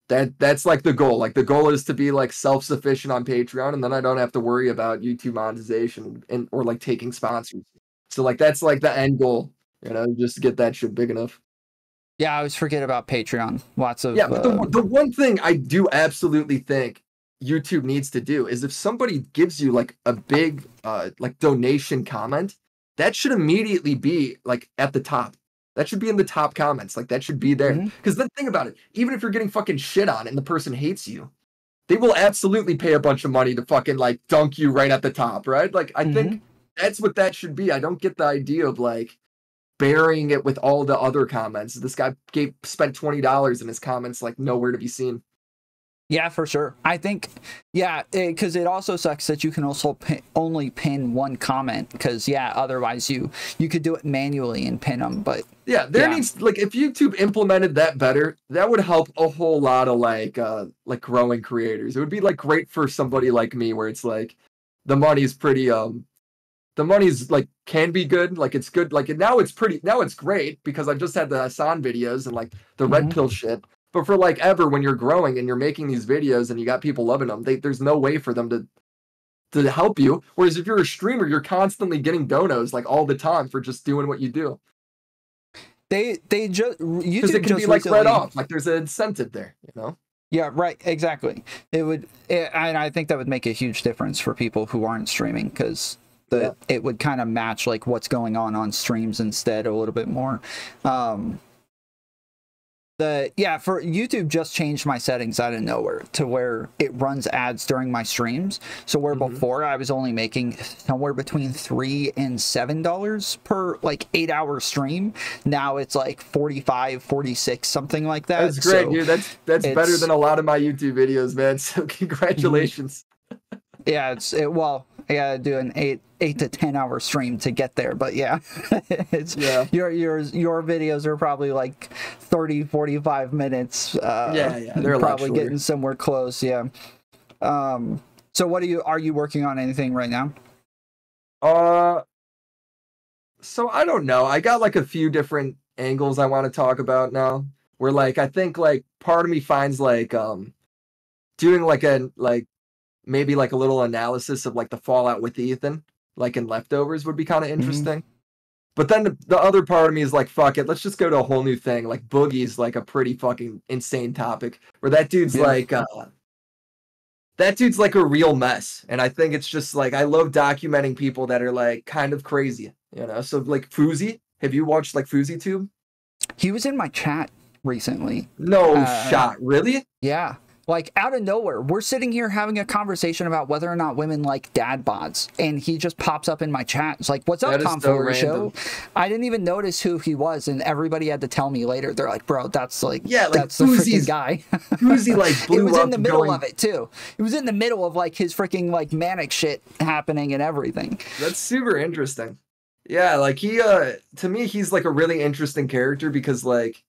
that's like the goal. Like the goal is to be like self-sufficient on Patreon, and then I don't have to worry about YouTube monetization or like taking sponsors. So like that's like the end goal, you know, just get that shit big enough. Yeah, I always forget about Patreon. Lots of but the one thing I do absolutely think YouTube needs to do is if somebody gives you like a big like donation comment, that should immediately be like at the top. That should be in the top comments. Like that should be there. Because then think about it. Even if you're getting fucking shit on and the person hates you, they will absolutely pay a bunch of money to fucking like dunk you right at the top, right? Like I think that's what that should be. I don't get the idea of like burying it with all the other comments. This guy spent $20 and his comments like nowhere to be seen. Yeah, for sure. I think, yeah, because it also sucks that you can also only pin one comment because, yeah, otherwise you could do it manually and pin them. But yeah, needs, like, if YouTube implemented that better, that would help a whole lot of like growing creators. It would be like great for somebody like me where it's like the money's pretty the money's like can be good, like it's good, like now it's great because I just had the Hasan videos and like the red pill shit. But for like ever, when you're growing and you're making these videos and you got people loving them, there's no way for them to help you. Whereas if you're a streamer, you're constantly getting donos like all the time for just doing what you do. They just YouTube because it can be like read off, like there's an incentive there, you know. Yeah, right. Exactly. And I think that would make a huge difference for people who aren't streaming, because it would kind of match like what's going on streams instead a little bit more. For YouTube just changed my settings out of nowhere to where it runs ads during my streams. So where before I was only making somewhere between $3 and $7 per like 8-hour stream, now it's like 45, 46, something like that. That's great, dude. That's better than a lot of my YouTube videos, man. So congratulations. Yeah, well, I gotta do an 8 to 10 hour stream to get there, but yeah, your videos are probably like 30, 45 minutes. They're probably getting somewhere close. Yeah. So what are you working on anything right now? So I don't know. I got like a few different angles I want to talk about now, where like I think like part of me finds like doing like maybe like a little analysis of like the fallout with Ethan, like in Leftovers, would be kind of interesting. But then the other part of me is like, fuck it, let's just go to a whole new thing. Like Boogie's like a pretty fucking insane topic, where that dude's like a real mess. And I think it's just like, I love documenting people that are like kind of crazy, you know? So like Foozy, have you watched like FoozyTube? He was in my chat recently. No shot, really? Yeah. Like, out of nowhere, we're sitting here having a conversation about whether or not women like dad bods, and he just pops up in my chat. It's like, what's up, Tomfoolery Show? I didn't even notice who he was, and everybody had to tell me later. They're like, bro, that's like, that's the freaking guy. Foozy, like, blew it was up in the middle of it, too. It was in the middle of, like, his freaking, like, manic shit happening and everything. That's super interesting. Yeah, like, he, to me, he's, like, a really interesting character because, like,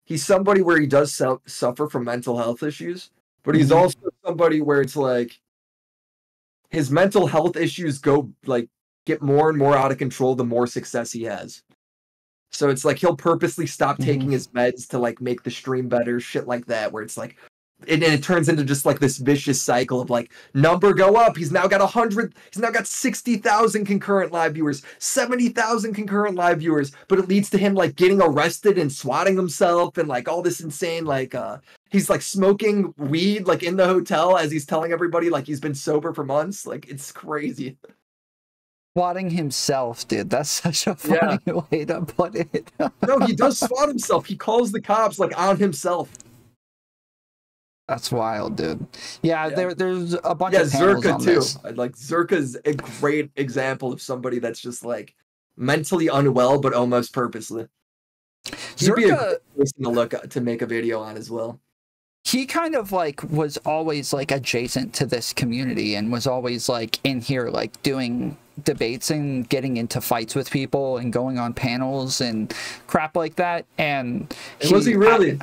he's somebody where he does suffer from mental health issues, but he's also somebody where it's like his mental health issues get more and more out of control the more success he has. So it's like he'll purposely stop taking his meds to like make the stream better, shit like that, where it's like and it turns into just like this vicious cycle of like number go up. He's now got 60,000 concurrent live viewers, 70,000 concurrent live viewers, but it leads to him like getting arrested and swatting himself and like all this insane, like, he's like smoking weed like in the hotel as he's telling everybody like he's been sober for months. Like it's crazy. Swatting himself, dude. That's such a funny way to put it. No, he does swat himself. He calls the cops like on himself. That's wild, dude. Yeah, there's a bunch of panels Zerka on too. this. Like Zerka's a great example of somebody that's just like mentally unwell, but almost purposely. He'd be a great person to make a video on as well. He kind of like was always like adjacent to this community and was always like in here like doing debates and getting into fights with people and going on panels and crap like that. And was he really?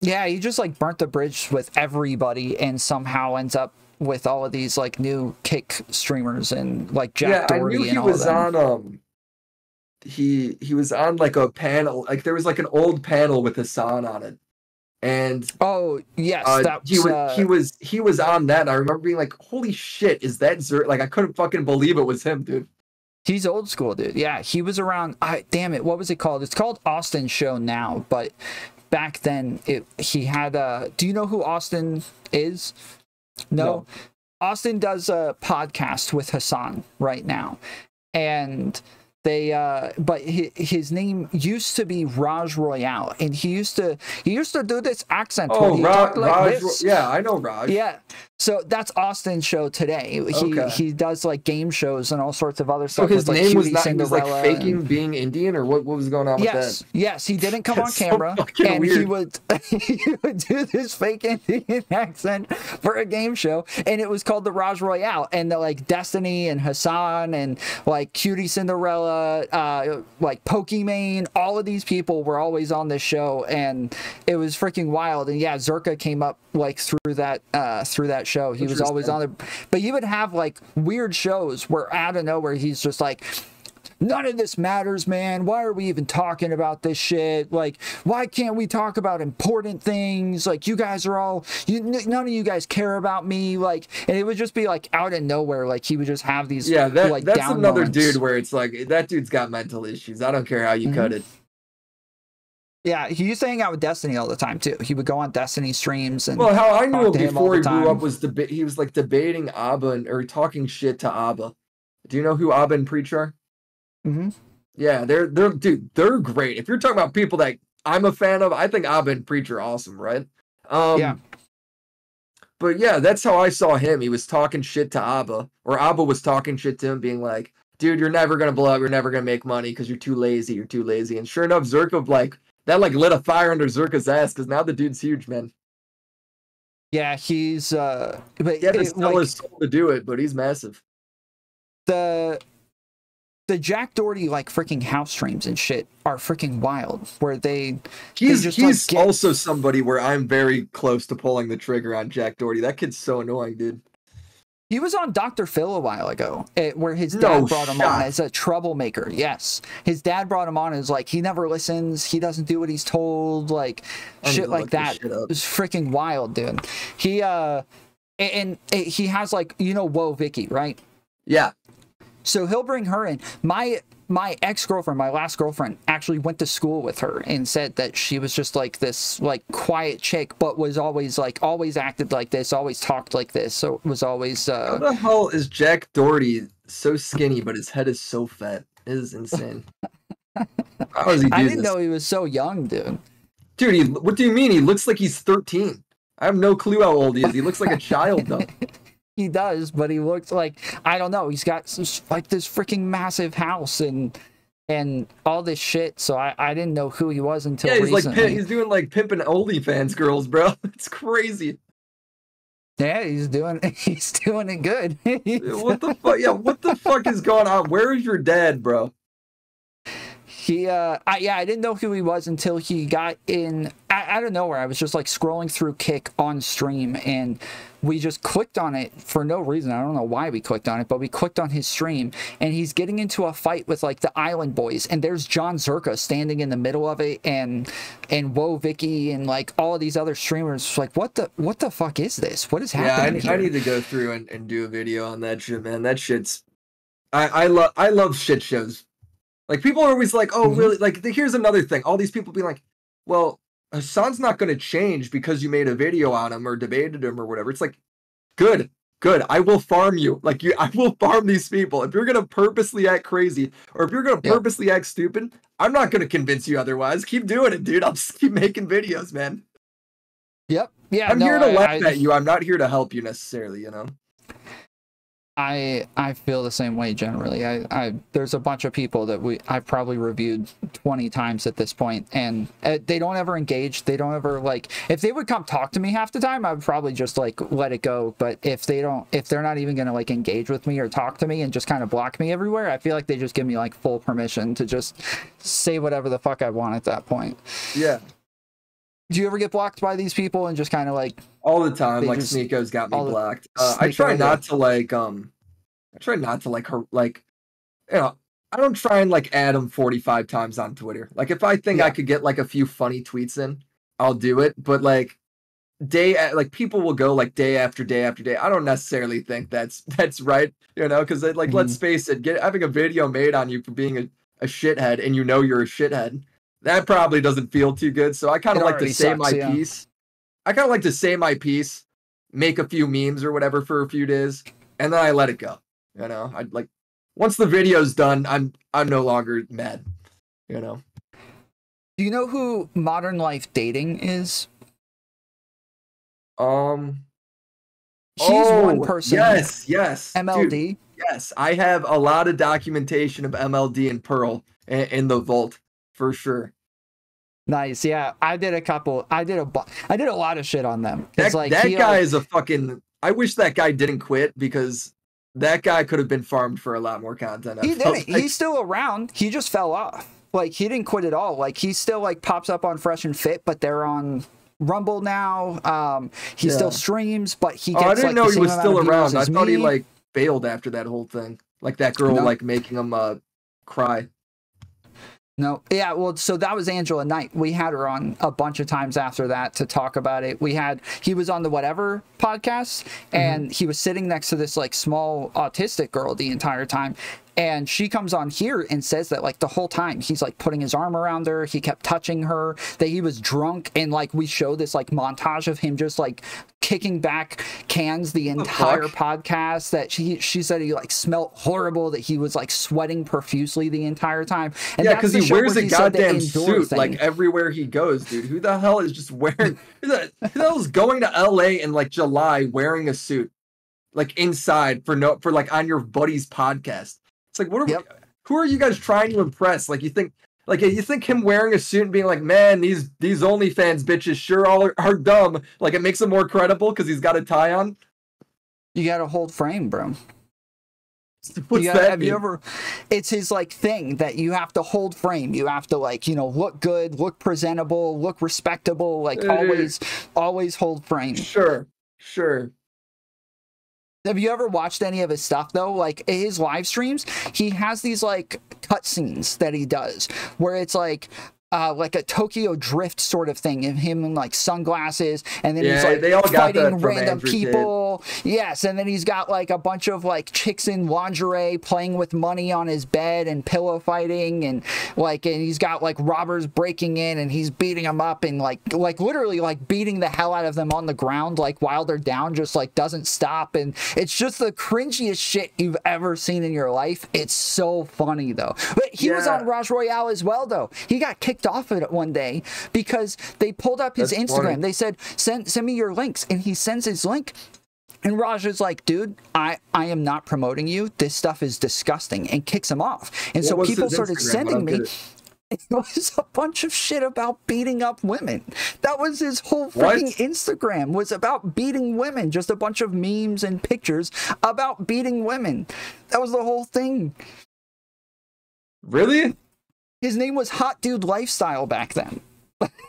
Yeah, he just like burnt the bridge with everybody and somehow ends up with all of these like new kick streamers and like Jack Doherty and all of them. He was on like a panel, like there was like an old panel with Hasan on it. And he was on that. And I remember being like, holy shit, is that Zerk? Like I couldn't fucking believe it was him, dude. He's old school, dude. Yeah, he was around. Damn it, what was it called? It's called Austin Show now, but back then he had do you know who Austin is? No. Austin does a podcast with Hasan right now, and they but his name used to be Raj Royale, and he used to do this accent where he talked like this. Yeah, I know Raj. Yeah, so that's Austin's show today. He does like game shows and all sorts of other stuff. So his like name was not, he was like faking being Indian, or what was going on with that? Yes, he didn't come on camera, and weird. he would do this fake Indian accent for a game show, and it was called the Raj Royale, and like Destiny and Hasan and like Cutie Cinderella, like Pokimane, all of these people were always on this show, and it was freaking wild. And yeah, Zerka came up like through that show. He was always on there, but he would have like weird shows where out of nowhere he's just like, none of this matters, man. Why are we even talking about this shit? Like, why can't we talk about important things? Like, you guys are all, none of you guys care about me. Like, and it would just be like out of nowhere. Like, he would just have these, like, that's down another moments. dude where it's like, that dude's got mental issues. I don't care how you cut it. Yeah, he used to hang out with Destiny all the time too. He would go on Destiny streams and. Well, how I knew him before he blew up was he was like debating Abba or talking shit to Abba. Do you know who Abba and Preach are? Yeah, they're great. If you're talking about people that I'm a fan of, I think Abba and Preach are awesome, right? Yeah. But yeah, that's how I saw him. He was talking shit to Abba, or Abba was talking shit to him, being like, "Dude, you're never gonna blow up. You're never gonna make money because you're too lazy. You're too lazy." And sure enough, Zerka lit a fire under Zerka's ass because now the dude's huge, man. Yeah, he's but he had to sell his soul to do it, but he's massive. The Jack Doherty like freaking house streams and shit are freaking wild. Where he's also somebody where I'm very close to pulling the trigger on Jack Doherty. That kid's so annoying, dude. He was on Dr. Phil a while ago, where his dad brought him on as a troublemaker. Yes, his dad brought him on as like he never listens, he doesn't do what he's told, like shit like that. It was freaking wild, dude. He and he has like Whoa Vicky, right? Yeah. So he'll bring her in. My ex-girlfriend, my last girlfriend, actually went to school with her and said that she was just like this like quiet chick, but was always acted like this, always talked like this. So it was always how the hell is Jack Doherty so skinny but his head is so fat? It is insane. How does he do I didn't know he was so young, dude. Dude, what do you mean? He looks like he's 13. I have no clue how old he is. He looks like a child though. He does, but he looks like, I don't know, he's got like this freaking massive house and all this shit, so I didn't know who he was until recently. Like he's doing like pimping OnlyFans girls, bro. It's crazy. Yeah, he's doing it good. What the fuck? Yeah, what the fuck is going on? Where is your dad, bro? I didn't know who he was until he got in. I don't know where I was just like scrolling through Kick on stream and we just clicked on it for no reason. I don't know why we clicked on it, but we clicked on his stream and he's getting into a fight with like the Island Boys and there's John Zerka standing in the middle of it and Whoa Vicky and like all of these other streamers like what the fuck is this? What is happening? I need to go through and do a video on that shit, man. That shit's I love shit shows. Like, people are always like, oh, really? Like, here's another thing. All these people be like, well, Hasan's not going to change because you made a video on him or debated him or whatever. It's like, good. I will farm you. Like, I will farm these people. If you're going to purposely act crazy or if you're going to purposely act stupid, I'm not going to convince you otherwise. Keep doing it, dude. I'll just keep making videos, man. Yep. Yeah. I'm here to laugh at you. I'm not here to help you necessarily, you know? I feel the same way generally. There's a bunch of people that I've probably reviewed 20 times at this point, and they don't ever engage. They don't ever like. If they would come talk to me half the time, I would probably just like let it go. But if they're not even gonna like engage with me or talk to me and just kind of block me everywhere, I feel like they just give me like full permission to just say whatever the fuck I want at that point. Yeah. Do you ever get blocked by these people and just kind of like all the time? Like Sneeko's got me blocked. I try not to like her, like, you know, I don't try and like add them 45 times on Twitter. Like, if I think I could get like a few funny tweets in, I'll do it. But like people will go like day after day after day. I don't necessarily think that's right, you know, because like let's face it, having a video made on you for being a shithead and you know you're a shithead. That probably doesn't feel too good. So I kind of like to say my piece. I kind of like to say my piece, make a few memes or whatever for a few days, and then I let it go. You know, I like once the video's done, I'm no longer mad. You know. Do you know who Modern Life Dating is? He's one person. Yes. MLD. Dude, yes, I have a lot of documentation of MLD and Pearl in the vault. For sure. Nice. Yeah, I did a lot of shit on them. That guy is a fucking. I wish that guy didn't quit because that guy could have been farmed for a lot more content. He didn't. He's still around. He just fell off. Like, he didn't quit at all. Like, he still like pops up on Fresh and Fit, but they're on Rumble now. He still streams, but he gets. I didn't know he was still around. I thought he like bailed after that whole thing. Like that girl like making him cry. No, yeah, well, so that was Angela Knight. We had her on a bunch of times after that to talk about it. He was on the Whatever podcast, and he was sitting next to this like small autistic girl the entire time. And she comes on here and says that like the whole time he's like putting his arm around her, he kept touching her, that he was drunk, and like we show this like montage of him just like kicking back cans the entire podcast, that she said he like smelled horrible, that he was like sweating profusely the entire time. And yeah, because he wears a goddamn suit like everywhere he goes, dude. Who the hell is just wearing who the hell is going to LA in like July wearing a suit like inside for like on your buddy's podcast? It's like, what are who are you guys trying to impress? Like, you think him wearing a suit and being like, man, these OnlyFans bitches sure all are dumb. Like, it makes him more credible because he's got a tie on. You got to hold frame, bro. What's that mean? You ever? It's his like thing that you have to hold frame. You have to like, you know, look good, look presentable, look respectable. Like always hold frame. Sure. Have you ever watched any of his stuff though? Like his live streams, he has these like cutscenes that he does where it's like a Tokyo Drift sort of thing, and him in like sunglasses, and then he's like they all fighting random people. Yes, and then he's got like a bunch of like chicks in lingerie playing with money on his bed and pillow fighting, and he's got like robbers breaking in and he's beating them up, and like literally like beating the hell out of them on the ground like while they're down, just like doesn't stop. And it's just the cringiest shit you've ever seen in your life. It's so funny though. But he was on Raj Royale as well though. He got kicked off of it one day because they pulled up his Instagram. Funny. They said, send me your links, and he sends his link, and Raj is like, dude, I am not promoting you, this stuff is disgusting, and kicks him off. And so people started sending me, it was a bunch of shit about beating up women. That was his whole freaking Instagram, was about beating women, just a bunch of memes and pictures about beating women. That was the whole thing. Really? His name was Hot Dude Lifestyle back then.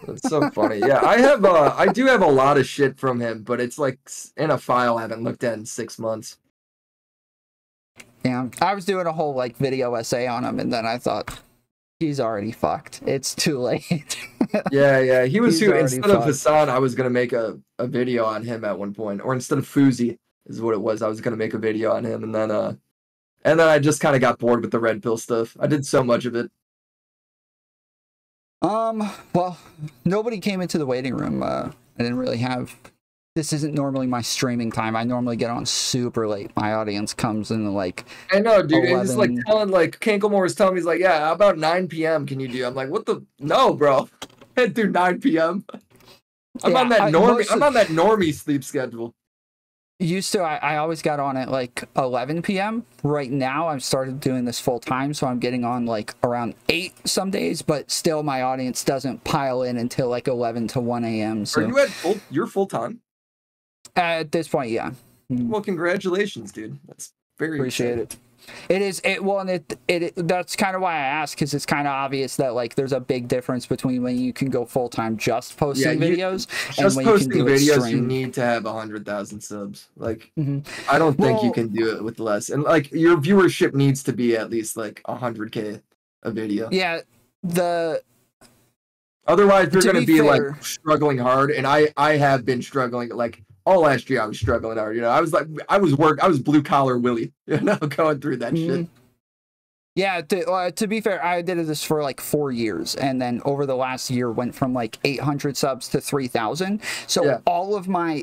That's so funny. Yeah, I do have a lot of shit from him, but it's like in a file I haven't looked at in 6 months. Yeah, I was doing a whole like video essay on him, and then I thought, he's already fucked. It's too late. yeah. He was instead of Hasan, I was gonna make a video on him at one point, or instead of Foozy is what it was. I was gonna make a video on him, and then I just kind of got bored with the red pill stuff. I did so much of it. Well, nobody came into the waiting room. I didn't really have, this isn't normally my streaming time. I normally get on super late. My audience comes in like, I know, dude. And he's like telling, like, Kankelmore was telling me, he's like, yeah, about 9 p.m. can you do? I'm like, what the, no, bro. I can't do 9 p.m. I'm on that normie sleep schedule. Used to, I always got on at like 11 p.m. Right now, I've started doing this full time, so I'm getting on like around 8 some days, but still my audience doesn't pile in until like 11 to 1 a.m. So. Are you at you're full time? At this point, yeah. Well, congratulations, dude. That's very appreciate it. It is that's kind of why I asked, because it's kind of obvious that like there's a big difference between when you can go full-time just posting videos and when you can do videos. You need to have 100,000 subs. Like I don't think you can do it with less, and like your viewership needs to be at least like 100K a video. Yeah, otherwise you're gonna be like struggling hard, and I have been struggling like. All last year I was struggling hard, you know. I was blue collar Willy, you know, going through that shit. Yeah, to be fair, I did this for like 4 years, and then over the last year went from like 800 subs to 3,000. So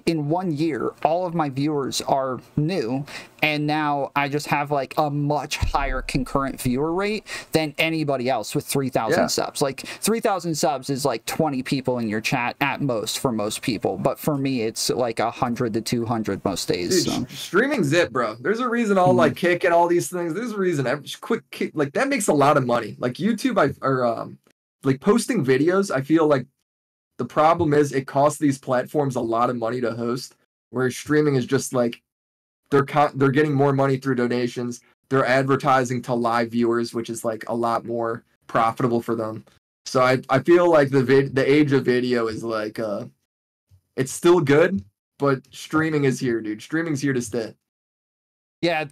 in 1 year, all of my viewers are new, and now I just have like a much higher concurrent viewer rate than anybody else with 3,000 subs. Like 3,000 subs is like 20 people in your chat at most for most people, but for me it's like 100 to 200 most days. Dude, streaming's it, bro. There's a reason all like Kick and all these things. There's a reason. Like that makes a lot of money. Like YouTube, like posting videos. I feel like the problem is it costs these platforms a lot of money to host, whereas streaming is just like they're getting more money through donations. They're advertising to live viewers, which is like a lot more profitable for them. So I feel like the age of video is like it's still good, but streaming is here, dude. Streaming's here to stay. Yeah,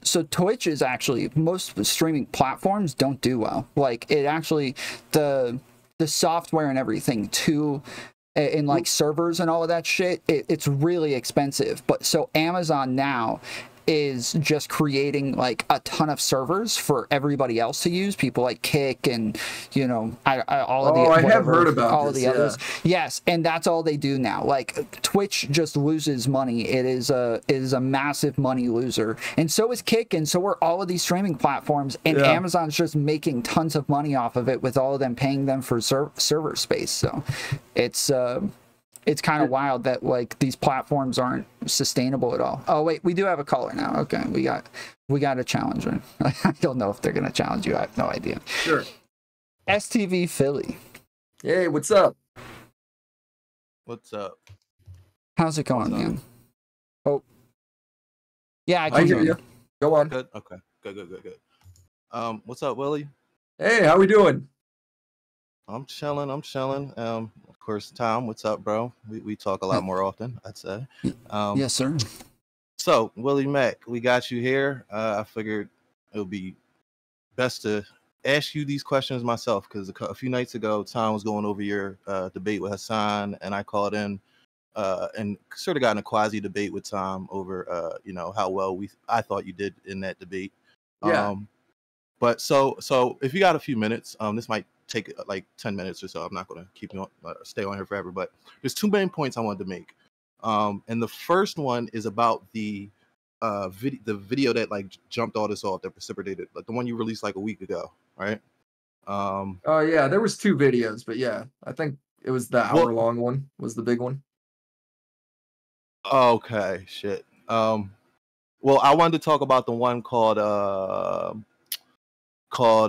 so Twitch is actually, most streaming platforms don't do well. Like, it actually, the software and everything too, and like servers and all of that shit, it's really expensive. But so Amazon now is just creating like a ton of servers for everybody else to use, people like Kick and, you know, all of the I have heard about all the others. Yes, and that's all they do now. Like, Twitch just loses money. It is a massive money loser, and so is Kick, and so are all of these streaming platforms. And Amazon's just making tons of money off of it, with all of them paying them for server space. So it's kind of wild that like these platforms aren't sustainable at all. Oh wait, we do have a caller now. Okay, we got a challenger. I don't know if they're gonna challenge you. I have no idea. Sure. STV Philly. Hey, what's up? What's up? How's it going, man? Oh, yeah, I I hear can you. Go on. Good. Okay. Good. What's up, Willie? Hey, how we doing? I'm chilling. Of course, Tom, what's up, bro? We talk a lot more often, I'd say. Yes, sir. So, Willie Mac, we got you here. I figured it would be best to ask you these questions myself, because a few nights ago, Tom was going over your debate with Hasan, and I called in and sort of got in a quasi debate with Tom over, you know, how well I thought you did in that debate. Yeah. But so if you got a few minutes, this might take like 10 minutes or so. I'm not going to keep you on, stay on here forever, but there's two main points I wanted to make. And the first one is about the video that like jumped all this off, that precipitated, like the one you released like a week ago, right? Oh yeah, there was two videos, but yeah, I think it was the hour-long one was the big one. Okay, shit. Well, I wanted to talk about the one called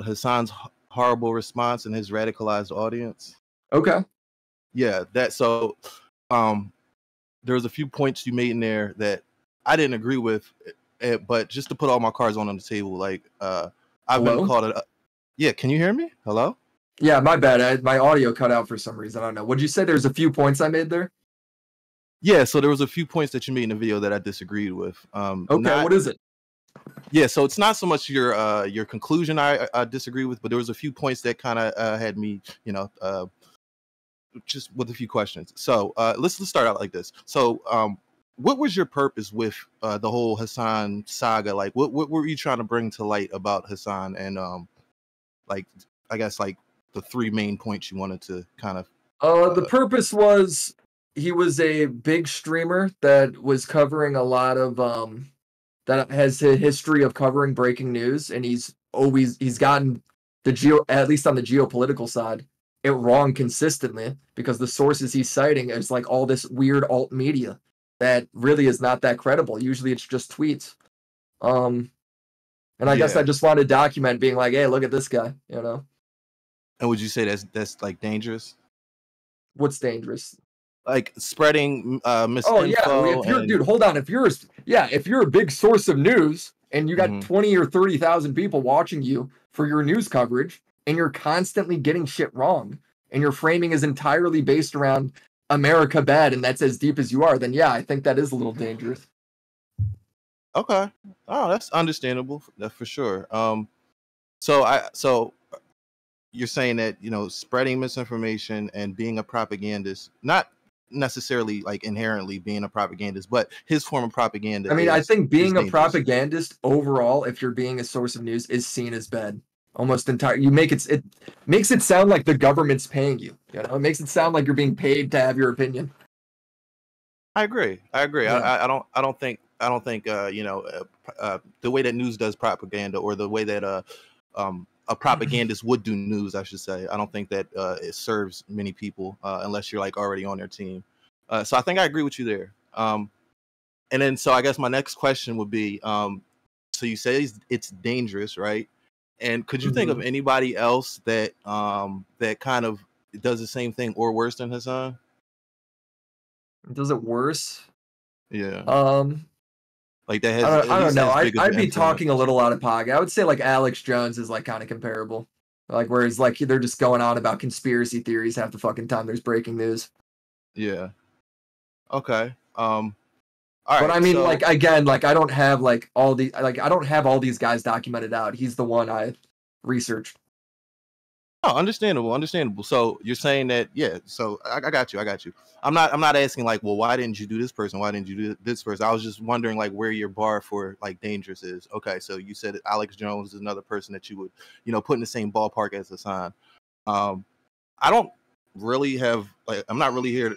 Hasan's horrible response and his radicalized audience. Okay. Yeah, that so there was a few points you made in there that I didn't agree with, but just to put all my cards on the table, like I've been called it. Yeah, can you hear me? Hello? Yeah, my bad. My audio cut out for some reason. I don't know. Would you say there's a few points I made there? Yeah, so there was a few points that you made in the video that I disagreed with. Okay, what is it? Yeah, so it's not so much your conclusion I disagree with, but there was a few points that kind of had me, you know, just with a few questions. So let's start out like this. So what was your purpose with the whole Hasan saga? Like, what were you trying to bring to light about Hasan, and like, I guess like the three main points you wanted to kind of. The purpose was he was a big streamer that was covering a lot of that has a history of covering breaking news, and he's gotten at least on the geopolitical side, it wrong consistently, because the sources he's citing is like all this weird alt media that really is not that credible. Usually it's just tweets. And I guess I just wanted to document being like, hey, look at this guy, you know. And would you say that's like dangerous? What's dangerous? Like spreading misinfo. Oh yeah, if you're dude, hold on. If you're a big source of news and you got 20 or 30,000 people watching you for your news coverage, and you're constantly getting shit wrong, and your framing is entirely based around America bad, and that's as deep as you are, then yeah, I think that is a little dangerous. Okay. Oh, that's understandable. That's for sure. So you're saying that, you know, spreading misinformation and being a propagandist, not necessarily like inherently being a propagandist, but his form of propaganda. I mean, I think being a propagandist overall, if you're being a source of news, is seen as bad. Almost entire. It makes it sound like the government's paying you. You know, it makes it sound like you're being paid to have your opinion. I agree. Yeah. I don't think you know, the way that news does propaganda, or the way that a propagandist would do news, I should say, I don't think that it serves many people unless you're like already on their team. So I think I agree with you there. And then, so I guess my next question would be, so you say it's dangerous, right? And could you think of anybody else that that kind of does the same thing or worse than Hasan? Does it worse? Yeah. Like that has. I don't know. I'd be talking a little out of pocket. I would say like Alex Jones is like kind of comparable. Like, whereas like they're just going on about conspiracy theories half the fucking time there's breaking news. Yeah. Okay. All right, But I mean, so, like, again, like, I don't have like all the like I don't have all these guys documented out. He's the one I researched. oh, understandable, understandable. So you're saying that, yeah. So I got you, I got you. I'm not asking like, well, why didn't you do this person? Why didn't you do this person? I was just wondering like where your bar for like dangerous is. Okay, so you said that Alex Jones is another person that you would, put in the same ballpark as Hasan. Um, I don't really have like, I'm not really here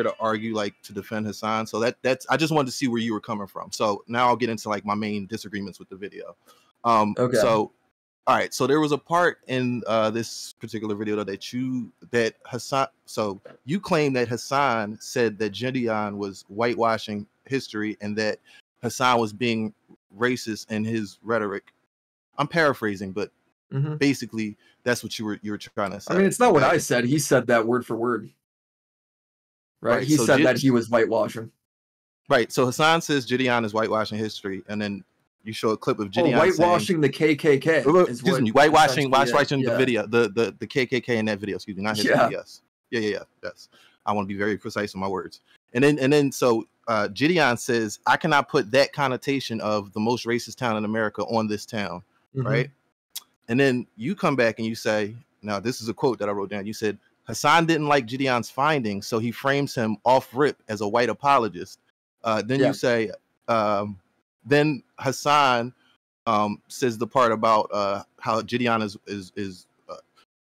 to argue like to defend Hasan. So that's I just wanted to see where you were coming from. So now I'll get into like my main disagreements with the video. Okay. So all right, so there was a part in this particular video that Hasan. So you claim that Hasan said that Gideon was whitewashing history and that Hasan was being racist in his rhetoric. I'm paraphrasing, but basically that's what you were trying to say. I mean, it's not what I said. He said that word for word. Right? He so said that he was whitewashing. Right. So Hasan says Gideon is whitewashing history, and then you show a clip of Gideon whitewashing the KKK. Excuse me, whitewashing the video, the KKK in that video. Excuse me, not his video. Yes. Yeah. Yes. I want to be very precise in my words. And then so Gideon says, I cannot put that connotation of the most racist town in America on this town. Right. And then you come back and you say, now this is a quote that I wrote down. You said, Hasan didn't like Gideon's findings, so he frames him off rip as a white apologist. Then you say, then Hasan says the part about how Gideon is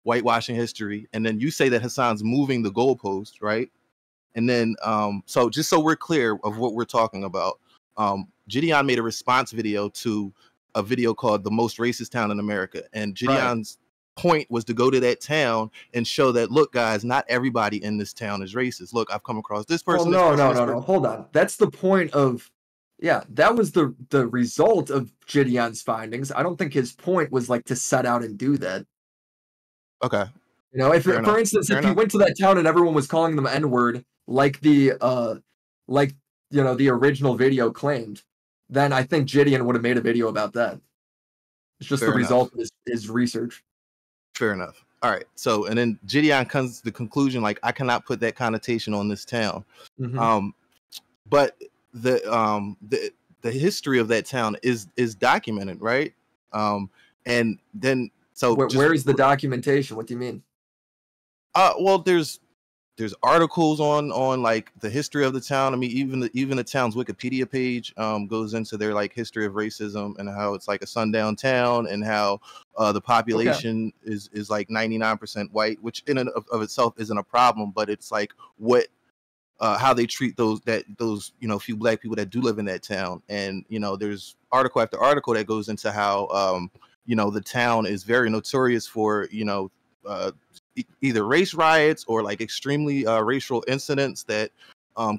whitewashing history, and then you say that Hasan's moving the goalpost, right? And then so just so we're clear of what we're talking about, Gideon made a response video to a video called "The Most Racist Town in America," and Gideon's point was to go to that town and show that, look, guys, not everybody in this town is racist. Look, I've come across this person. Well, no. Hold on. That's the point of, that was the result of Gideon's findings. I don't think his point was like to set out and do that. Okay. If for instance, if he went to that town and everyone was calling them N-word, like the original video claimed, then I think Gideon would have made a video about that. It's just the result of his research. Fair enough. All right. So, and then Gideon comes to the conclusion, like, I cannot put that connotation on this town. But the history of that town is documented, right? And then so where is the documentation? What do you mean? Well, there's articles on like the history of the town. I mean, even the town's Wikipedia page goes into their like history of racism and how it's like a sundown town and how the population is like 99% white, which in and of itself isn't a problem, but it's like how they treat those few black people that do live in that town. And there's article after article that goes into how the town is very notorious for either race riots or like extremely racial incidents that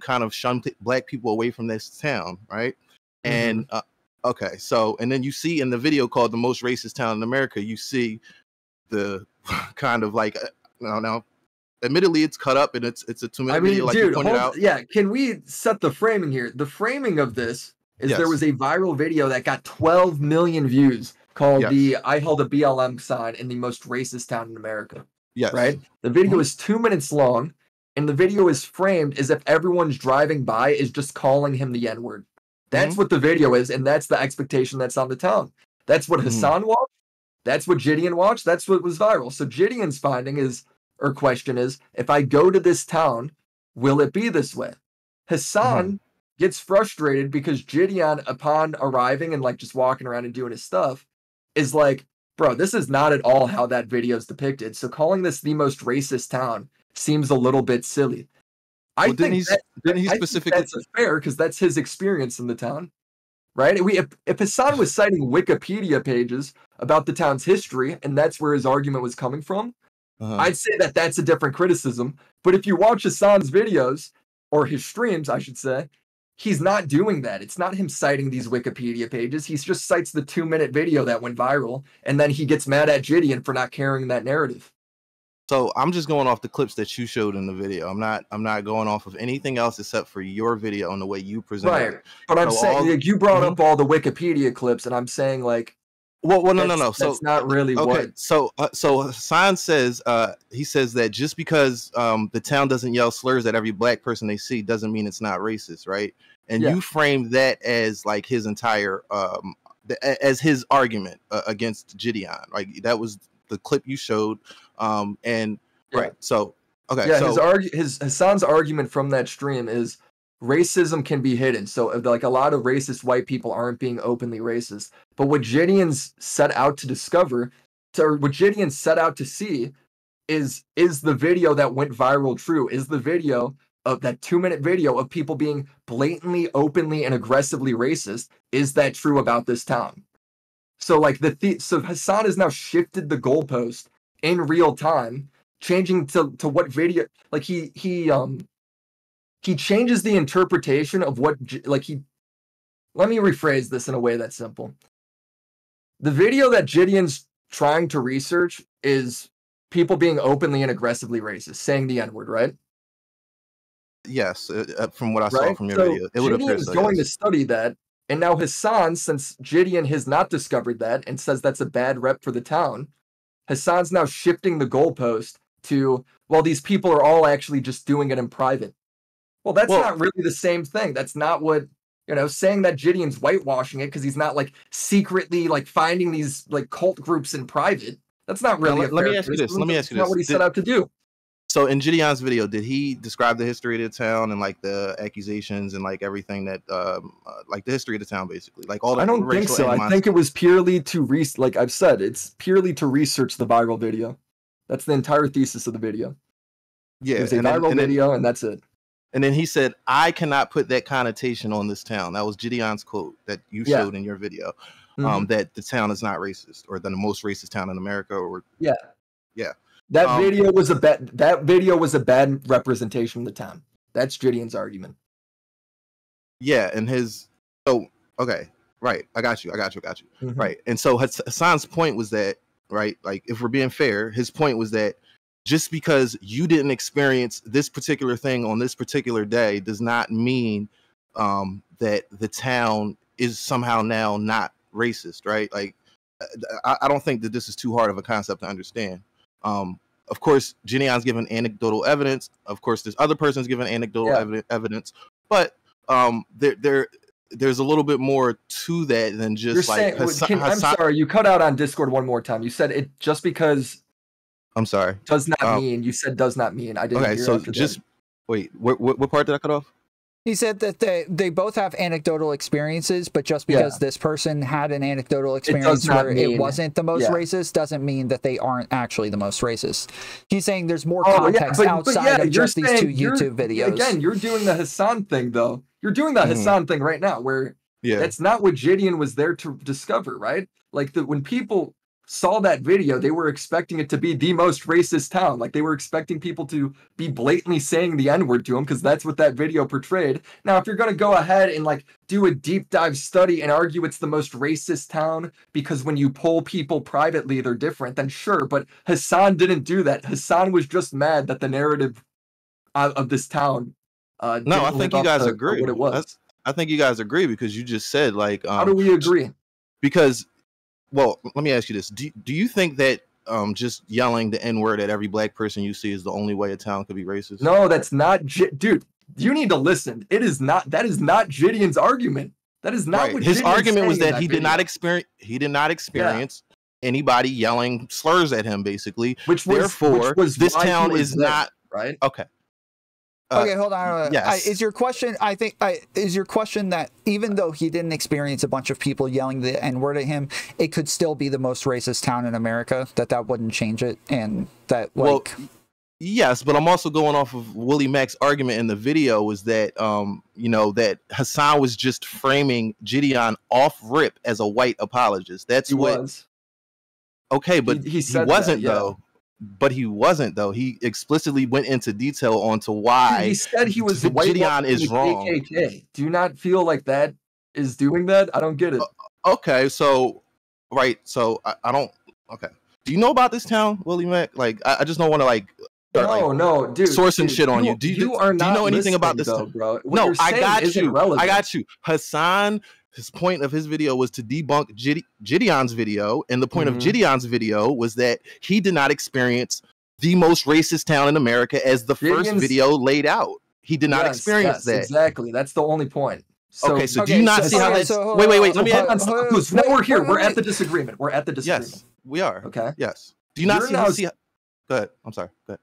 kind of shun black people away from this town, right? And okay, so and then you see in the video called "The Most Racist Town in America," you see the kind of like now admittedly it's cut up and it's a 2-minute video, like you pointed out. Yeah, can we set the framing here? The framing of this is there was a viral video that got 12 million views called the "I held a BLM sign in the most racist town in America." Yes. Right? The video is 2 minutes long, and the video is framed as if everyone's driving by is just calling him the N-word. That's what the video is, and that's the expectation that's on the town. That's what Hasan watched. That's what Gideon watched. That's what was viral. So Gideon's question is, if I go to this town, will it be this way? Hasan gets frustrated because Gideon, upon arriving and like just walking around and doing his stuff, is like, bro, this is not at all how that video is depicted. So calling this the most racist town seems a little bit silly. I think that's fair because that's his experience in the town, right? If Hasan was citing Wikipedia pages about the town's history and that's where his argument was coming from, I'd say that that's a different criticism. But if you watch Hasan's videos, or his streams, I should say, he's not doing that. It's not him citing these Wikipedia pages. He just cites the 2-minute video that went viral, and then he gets mad at Gideon for not carrying that narrative. So I'm just going off the clips that you showed in the video. I'm not going off of anything else except for your video and the way you present it. But I'm saying you brought up all the Wikipedia clips, and I'm saying like Well, no. So that's not really okay. what. So Hasan says he says that just because the town doesn't yell slurs at every black person they see doesn't mean it's not racist, right? And you framed that as like his entire as his argument against Gideon. Like that was the clip you showed. And right. So okay. Yeah, so his Hasan's argument from that stream is racism can be hidden. So like a lot of racist white people aren't being openly racist. But what Gideon's set out to discover, or what Gideon set out to see, is the video that went viral true? Is the video of that 2-minute video of people being blatantly, openly, and aggressively racist? Is that true about this town? So like so Hasan has now shifted the goalpost in real time, changing to what video, like he changes the interpretation of what, like let me rephrase this in a way that's simple. The video that Gideon's trying to research is people being openly and aggressively racist, saying the N-word, right? Yes, from what I saw from your video, it would appear so. Going to study that, and now Hasan, since Gideon has not discovered that and says that's a bad rep for the town, Hasan's now shifting the goalpost to, well, these people are all actually just doing it in private. Well, that's not really the same thing. That's not what, saying that Gideon's whitewashing it because he's not like secretly like finding these like cult groups in private. That's not really. Let me ask you this. That's not what he set out to do. So in Gideon's video, did he describe the history of the town and like the accusations and like everything that like the history of the town basically, like all the? I don't think so. I think it was purely to like I've said, it's purely to research the viral video. That's the entire thesis of the video. Yeah, it was a viral video, and that's it. And then he said, "I cannot put that connotation on this town." That was Gideon's quote that you showed in your video. That the town is not racist, or the most racist town in America, or yeah. That video was a bad. That video was a bad representation of the town. That's Gideon's argument. Yeah, and his okay, right. I got you. Mm-hmm. Right, and so Hasan's point was that, right, like if we're being fair, his point was that just because you didn't experience this particular thing on this particular day does not mean that the town is somehow now not racist, right? Like, I don't think that this is too hard of a concept to understand. Of course, Gideon's given anecdotal evidence. Of course, there's other persons given anecdotal evidence, but there's a little bit more to that than just like. I'm sorry, you cut out on Discord one more time. You said it just because. I'm sorry. Does not mean. You said does not mean. I didn't. Okay, so just wait. What part did I cut off? He said that they both have anecdotal experiences, but just because this person had an anecdotal experience where it wasn't the most racist doesn't mean that they aren't actually the most racist. He's saying there's more context outside of just these two YouTube videos. Again, you're doing the Hasan thing, though. You're doing the Hasan thing right now, where that's not what Gideon was there to discover, right? Like when people saw that video, they were expecting it to be the most racist town. Like they were expecting people to be blatantly saying the N-word to them because that's what that video portrayed. Now, if you're going to go ahead and like do a deep dive study and argue it's the most racist town because when you poll people privately, they're different, then sure. But Hasan didn't do that. Hasan was just mad that the narrative of this town. No, I think you guys agree. What it was. I think you guys agree because you just said like. How do we agree? Because. Well, let me ask you this. Do you think that just yelling the N-word at every black person you see is the only way a town could be racist? No, that's not. Dude, you need to listen. It is not. That is not Gideon's argument. That is not what his Gideon's argument was that he did not experience anybody yelling slurs at him, basically. Therefore, this town is not right. Okay. Okay, hold on. Yes. Is your question? Is your question that even though he didn't experience a bunch of people yelling the N-word at him, it could still be the most racist town in America? That wouldn't change it, and that like. Well, yes, but I'm also going off of WillyMac's argument in the video was that that Hasan was just framing Gideon off rip as a white apologist. That's he what. Was. Okay, but he wasn't though. But he wasn't though. He explicitly went into detail onto why he said he was Gideon is wrong. KKK. Do you not feel like that is doing that? I don't get it. Okay, so so I don't. Okay, do you know about this town, WillyMac? Like, I just don't want to like. No, dude. Sourcing shit on you. Do you know anything about this, though, bro? No, I got you. I got you. Hasan his point of his video was to debunk Gideon's video, and the point of Gideon's video was that he did not experience the most racist town in America as the first video laid out. He did not experience that. Exactly. That's the only point. So, okay, so do you not see how that's... Wait. Let me... Now we're here. We're at the disagreement. We're at the disagreement. Yes, we are. Okay. Yes. Do you not see... Go ahead. I'm sorry. Go ahead.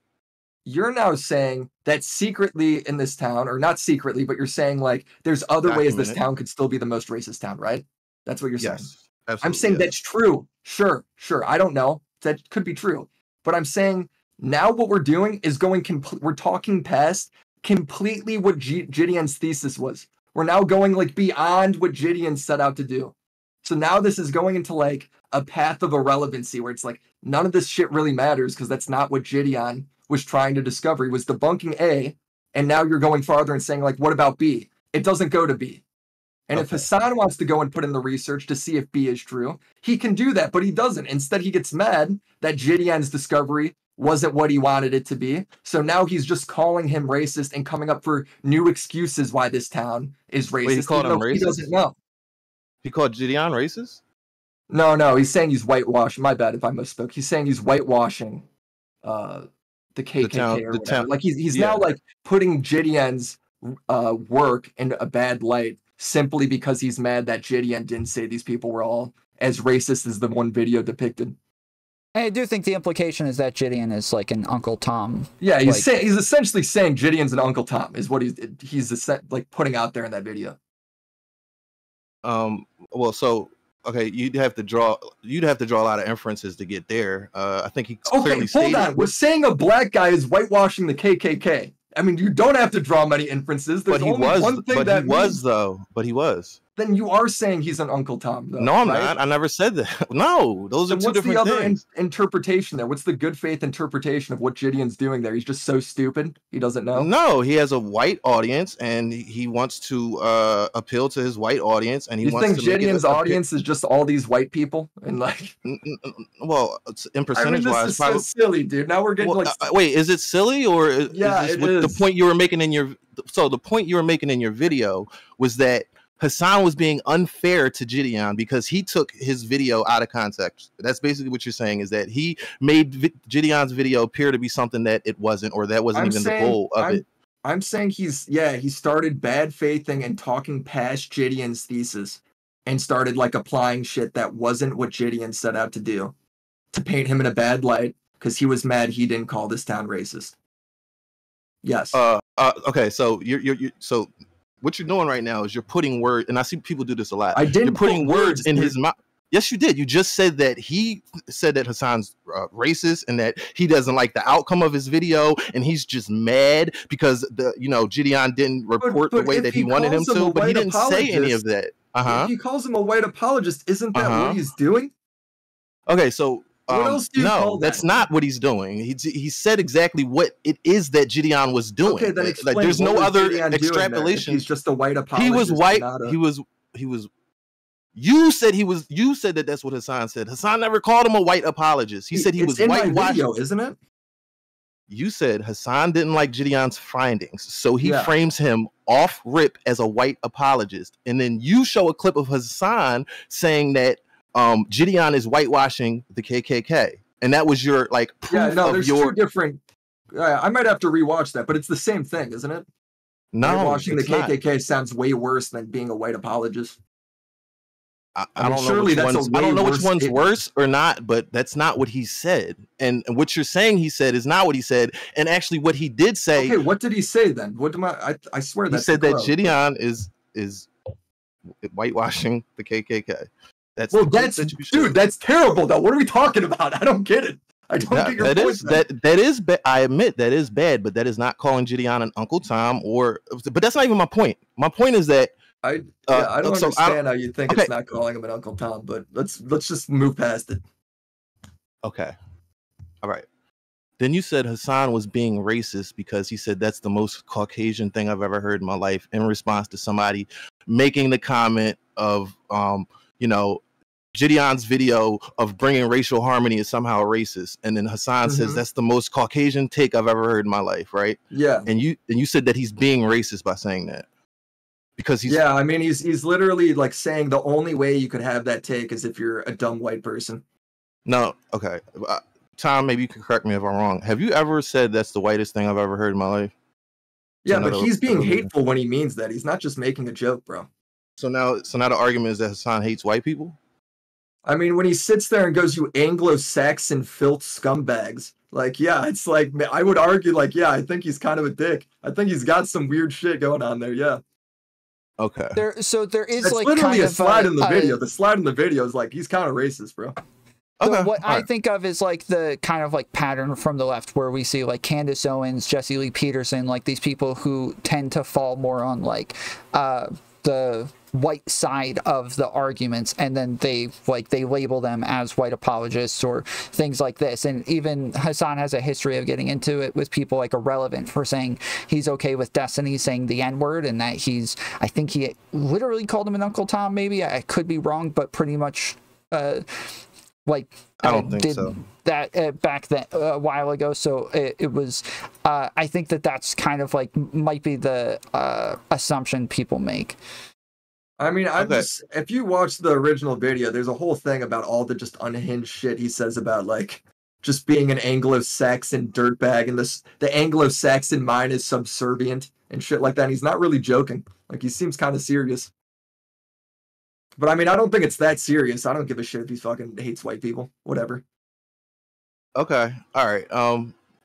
You're now saying that secretly in this town, or not secretly, but you're saying like there's other ways this town could still be the most racist town, right? That's what you're saying. Yes, absolutely. I'm saying that's true. Sure. I don't know. That could be true. But I'm saying now what we're doing is we're talking past completely what Gideon's thesis was. We're now going like beyond what Gideon set out to do. So now this is going into like a path of irrelevancy where it's like none of this shit really matters because that's not what Gideon was trying to discover. He was debunking A, and now you're going farther and saying like, what about B? It doesn't go to B. And if Hasan wants to go and put in the research to see if B is true, he can do that, but he doesn't. Instead, he gets mad that Gideon's discovery wasn't what he wanted it to be. So now he's just calling him racist and coming up for new excuses why this town is racist. Wait, he called him racist? He doesn't know. He called Gideon racist? No, he's saying he's whitewashing. My bad if I misspoke. He's saying he's whitewashing the KKK or whatever. Like he's now like putting Gideon's work in a bad light simply because he's mad that Gideon didn't say these people were all as racist as the one video depicted. I do think the implication is that Gideon is like an Uncle Tom. Yeah, he's essentially saying Gideon's an Uncle Tom is what he's like putting out there in that video. Well, so okay, you'd have to draw a lot of inferences to get there. I think he clearly stated. Hold on. We're saying a black guy is whitewashing the KKK. I mean, you don't have to draw many inferences. There's only one thing that means. But he was. Then you are saying he's an Uncle Tom, though. No, I'm not. I never said that. No, those are two different things. What's the other interpretation there? What's the good faith interpretation of what Gideon's doing there? He's just so stupid. He doesn't know. No, he has a white audience, and he wants to appeal to his white audience, and you think Gideon's audience is just all these white people, and like, well, in percentage wise, this is so silly, dude. Now we're getting wait, is it silly or yeah, is this the point you were making in your? So the point you were making in your video was that Hasan was being unfair to Gideon because he took his video out of context. That's basically what you're saying, is that he made Gideon's video appear to be something that it wasn't, or that wasn't the goal of it. I'm saying he started bad faithing and talking past Gideon's thesis and started like applying shit that wasn't what Gideon set out to do to paint him in a bad light because he was mad he didn't call this town racist. Yes. Okay, so so what you're doing right now is you're putting words, and I see people do this a lot. You're putting words in his mouth. Yes, you did. You just said that he said that Hasan's racist and that he doesn't like the outcome of his video, and he's just mad because Gideon didn't report the way that he wanted him to, but he didn't say any of that. If he calls him a white apologist, isn't that what he's doing? Okay, so what else do you call that? That's not what he's doing. He said exactly what it is that Gideon was doing. Okay, then explain. Like, there's no other extrapolation. He's just a white apologist. He was white. He was. You said that that's what Hasan said. Hasan never called him a white apologist. He said he was whitewashing. Video, isn't it? You said Hasan didn't like Gideon's findings, so he frames him off rip as a white apologist, and then you show a clip of Hasan saying that Gideon is whitewashing the KKK, and that was your like proof there's two different. I might have to rewatch that, but it's the same thing, isn't it? No, whitewashing the KKK sounds way worse than being a white apologist. I don't know which one's worse or not, but that's not what he said. And what you're saying he said is not what he said. And actually what he did say. Okay, what did he say then? What am I swear that he said that Gideon is whitewashing the KKK. That's terrible though. What are we talking about? I don't get it. I don't get your point. I admit that is bad, but that is not calling Gideon an Uncle Tom but that's not even my point. My point is that I don't understand how you think it's not calling him an Uncle Tom, but let's just move past it. Okay. All right. Then you said Hasan was being racist because he said that's the most Caucasian thing I've ever heard in my life, in response to somebody making the comment of, Gideon's video of bringing racial harmony is somehow racist. And then Hasan says that's the most Caucasian take I've ever heard in my life, right? Yeah. And you said that he's being racist by saying that. because he's I mean, he's literally like saying the only way you could have that take is if you're a dumb white person. No, okay. Tom, maybe you can correct me if I'm wrong. Have you ever said that's the whitest thing I've ever heard in my life? Yeah, but he's being hateful when he means that. He's not just making a joke, bro. So now the argument is that Hasan hates white people? I mean, when he sits there and goes, "You Anglo-Saxon filth scumbags," like, yeah, it's like, I would argue, like, yeah, I think he's kind of a dick. I think he's got some weird shit going on there, yeah. Okay. There is That's like literally kind a of slide in the video. The slide in the video is like, he's kind of racist, bro. So what I think of is like the kind of like pattern from the left where we see like Candace Owens, Jesse Lee Peterson, like these people who tend to fall more on like the white side of the arguments, and then they label them as white apologists or things like this. And even Hasan has a history of getting into it with people like Irrelevant for saying he's okay with Destiny saying the N-word, and that I think he literally called him an Uncle Tom, maybe. I could be wrong, but pretty much like I don't think so. That back then a while ago. So it was I think that's kind of like might be the assumption people make. I mean, just, if you watch the original video, there's a whole thing about all the just unhinged shit he says about like just being an Anglo-Saxon dirtbag, and the Anglo-Saxon mind is subservient and shit like that. And he's not really joking. Like, he seems kind of serious. But I mean, I don't think it's that serious. I don't give a shit if he fucking hates white people. Whatever. Okay. All right.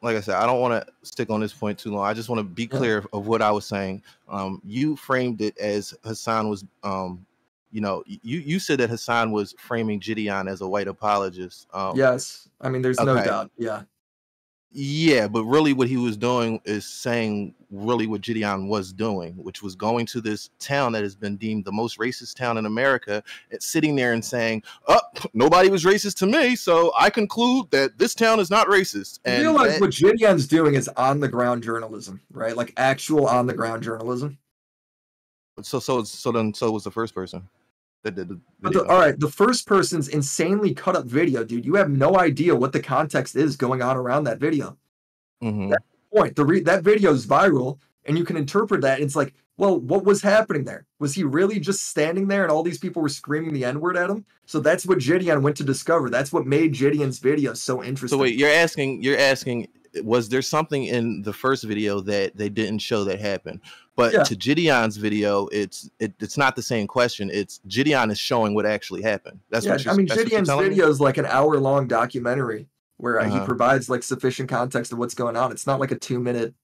Like I said, I don't want to stick on this point too long. I just want to be clear of what I was saying. You framed it as Hasan was, you said that Hasan was framing Gideon as a white apologist. Yes. I mean, there's no doubt. Yeah. Yeah, but really what he was doing is saying really what Gideon was doing, which was going to this town that has been deemed the most racist town in America, and sitting there and saying, "Oh, nobody was racist to me, so I conclude that this town is not racist." And you realize what Gideon's doing is on-the-ground journalism, right? Like actual on-the-ground journalism. So was the first person that did the video. All right, the first person's insanely cut up video, dude. You have no idea what the context is going on around that video. Mm-hmm. That's the point. That video is viral, and you can interpret that. It's like, well, what was happening there? Was he really just standing there and all these people were screaming the N-word at him? So that's what Gideon went to discover. That's what made Gideon's video so interesting. So wait, you're asking, was there something in the first video that they didn't show that happened? But to Gideon's video, it's not the same question. It's Gideon is showing what actually happened. That's what you're, Gideon's video is like an hour-long documentary where he provides like sufficient context of what's going on. It's not like a 2-minute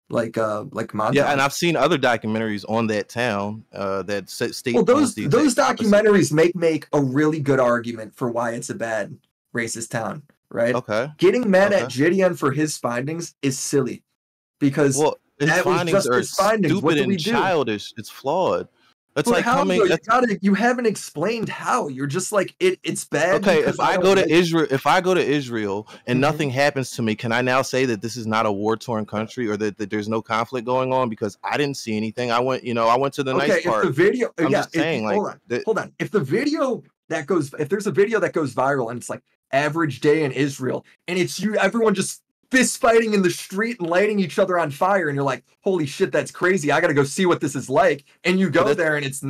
like montage. Yeah, and I've seen other documentaries on that town that state. Well, those documentaries make a really good argument for why it's a bad racist town, right? Okay. Getting mad at Gideon for his findings is silly because his findings are stupid and childish. It's flawed. It's like coming. You haven't explained how. You're just like it's bad. Okay, if I go to Israel and nothing happens to me, can I now say that this is not a war-torn country or that there's no conflict going on because I didn't see anything? I went to the nice part. If the video, hold on. If there's a video that goes viral and it's like average day in Israel, and it's everyone just fist fighting in the street and lighting each other on fire, and you're like, holy shit, that's crazy, I gotta go see what this is like, and you go there and it's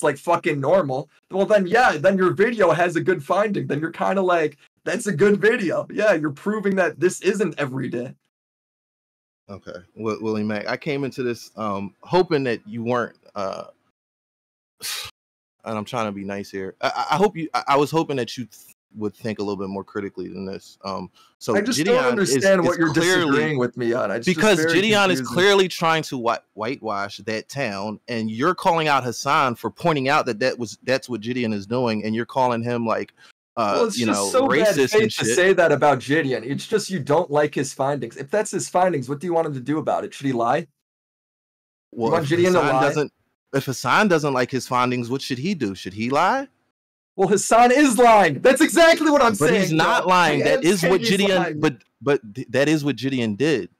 like fucking normal, well then your video has a good finding. Then you're kind of like, that's a good video. Yeah, you're proving that this isn't every day. Okay, Willie Mac, I came into this hoping that you weren't and I'm trying to be nice here. I was hoping that you would think a little bit more critically than this. So I just Gideon don't understand what you're disagreeing with me on. Because Gideon is clearly trying to whitewash that town, and you're calling out Hasan for pointing out that's what Gideon is doing, and you're calling him like it's just so racist bad faith and shit. To say that about Gideon. It's just you don't like his findings. If that's his findings, what do you want him to do about it? Should he lie? Well, if Hasan doesn't like his findings, what should he do? Should he lie? Well, Hasan is lying. That's exactly what I'm saying. But he's not lying. That is what Gideon. But that is what Gideon did.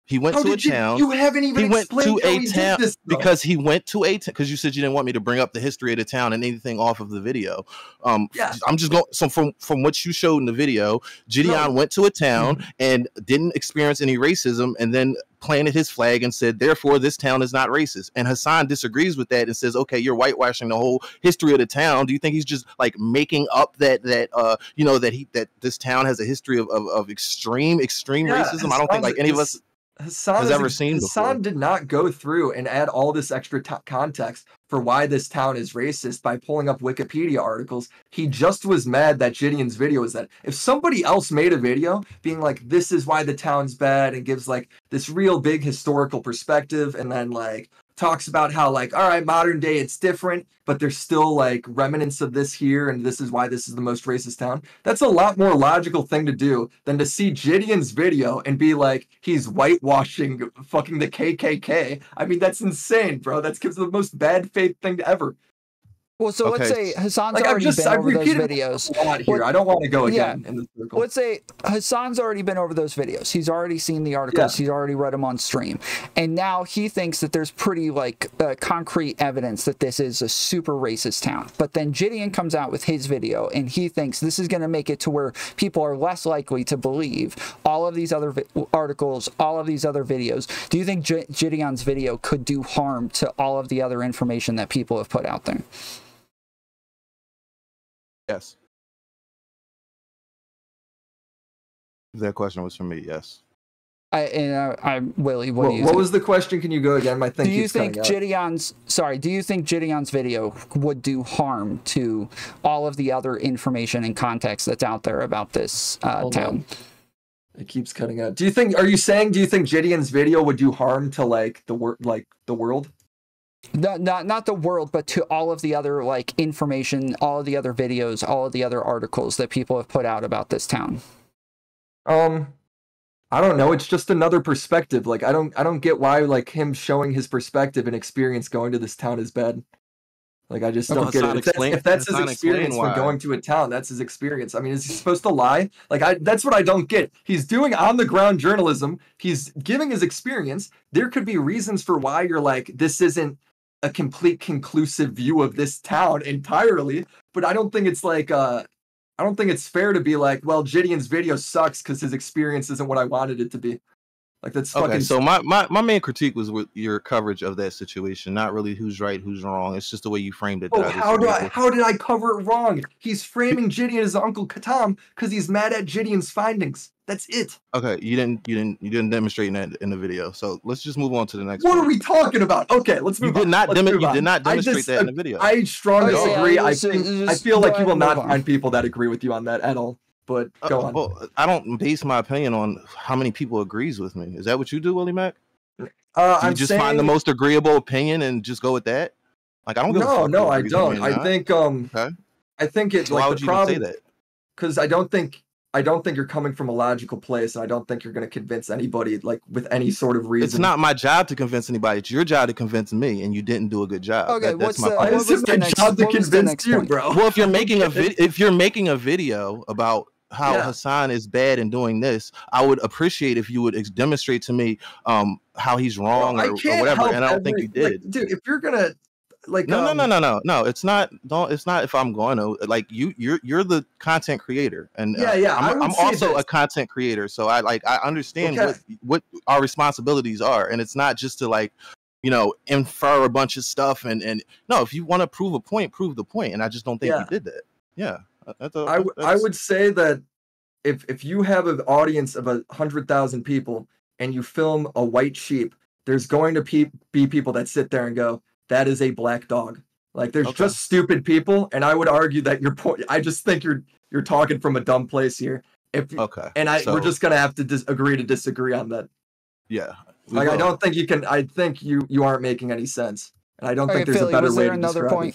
He went to a town. You haven't even explained how he did this, though. Because he went to a town. Because you said you didn't want me to bring up the history of the town and anything off of the video. Yeah. I'm just going. So from what you showed in the video, Gideon went to a town and didn't experience any racism, and then planted his flag and said, therefore, this town is not racist. And Hasan disagrees with that and says, okay, you're whitewashing the whole history of the town. Do you think he's just like making up that this town has a history of extreme racism? I don't think like any of us has ever seen before. Hasan did not go through and add all this extra context for why this town is racist by pulling up Wikipedia articles. He just was mad that Gideon's video was that. If somebody else made a video being like, this is why the town's bad, and gives like this real big historical perspective, and then like talks about how like, all right, modern day it's different, but there's still like remnants of this here, and this is why this is the most racist town. That's a lot more logical thing to do than to see Gideon's video and be like, he's whitewashing fucking the KKK. I mean, that's insane, bro. That's the most bad faith thing ever. Well, so let's say Hasan's already been over those videos. Here. I don't want to go again in this circle. Let's say Hasan's already been over those videos. He's already seen the articles. He's already read them on stream. And now he thinks that there's pretty like concrete evidence that this is a super racist town. But then Gideon comes out with his video and he thinks this is going to make it to where people are less likely to believe all of these other articles, all of these other videos. Do you think Gideon's video could do harm to all of the other information that people have put out there? Yes. If that question was for me, yes. Willie, what was the question? Can you go again? My thing do you think Gideon's video would do harm to all of the other information and context that's out there about this town? It keeps cutting out. Do you think Gideon's video would do harm to like the world? Not the world, but to all of the other like information, all of the other videos, all of the other articles that people have put out about this town. I don't know. It's just another perspective. Like I don't get why like him showing his perspective and experience going to this town is bad. Like I just don't get it. If that's his experience for going to a town, that's his experience. I mean, is he supposed to lie? Like that's what I don't get. He's doing on the ground journalism. He's giving his experience. There could be reasons for why you're like, this isn't a complete conclusive view of this town entirely, but I don't think it's like I don't think it's fair to be like, well, Gideon's video sucks because his experience isn't what I wanted it to be. Like that's fucking. Okay, so my main critique was with your coverage of that situation, not really who's right, who's wrong. It's just the way you framed it. Oh, how did I cover it wrong? He's framing Gideon as Uncle Tom because he's mad at Gideon's findings. That's it. Okay, you didn't demonstrate that in the video. So let's just move on to the next. What are we talking about? Okay, let's move on. You did not demonstrate that in the video. I strongly disagree. I feel like you will not find people that agree with you on that at all. But go on. Well, I don't base my opinion on how many people agrees with me. Is that what you do, WillyMac? You just find the most agreeable opinion and just go with that? Like I don't. No, I don't. I think I think it's like why would the problem. You say that? Because I don't think you're coming from a logical place, and I don't think you're going to convince anybody like with any sort of reason. It's not my job to convince anybody. It's your job to convince me, and you didn't do a good job. Okay, what's my job to convince you, bro? Well, if you're making a video about how Hasan is bad in doing this, I would appreciate if you would demonstrate to me how he's wrong or whatever. And I don't think you did, like, dude. If you're gonna like, no, it's not. It's not. If I'm going to like you're the content creator, and I'm also a content creator, so I understand what our responsibilities are, and it's not just to like infer a bunch of stuff and no. If you want to prove a point, prove the point, and I just don't think you did that. Yeah. I would say that if you have an audience of 100,000 people and you film a white sheep, there's going to be people that sit there and go, that is a black dog. Like there's just stupid people, and I would argue that your point. I just think you're talking from a dumb place here. We're just gonna have to agree to disagree on that. Yeah. Like I don't think you can. I think you aren't making any sense, and I don't think there's Philly, a better way to another describe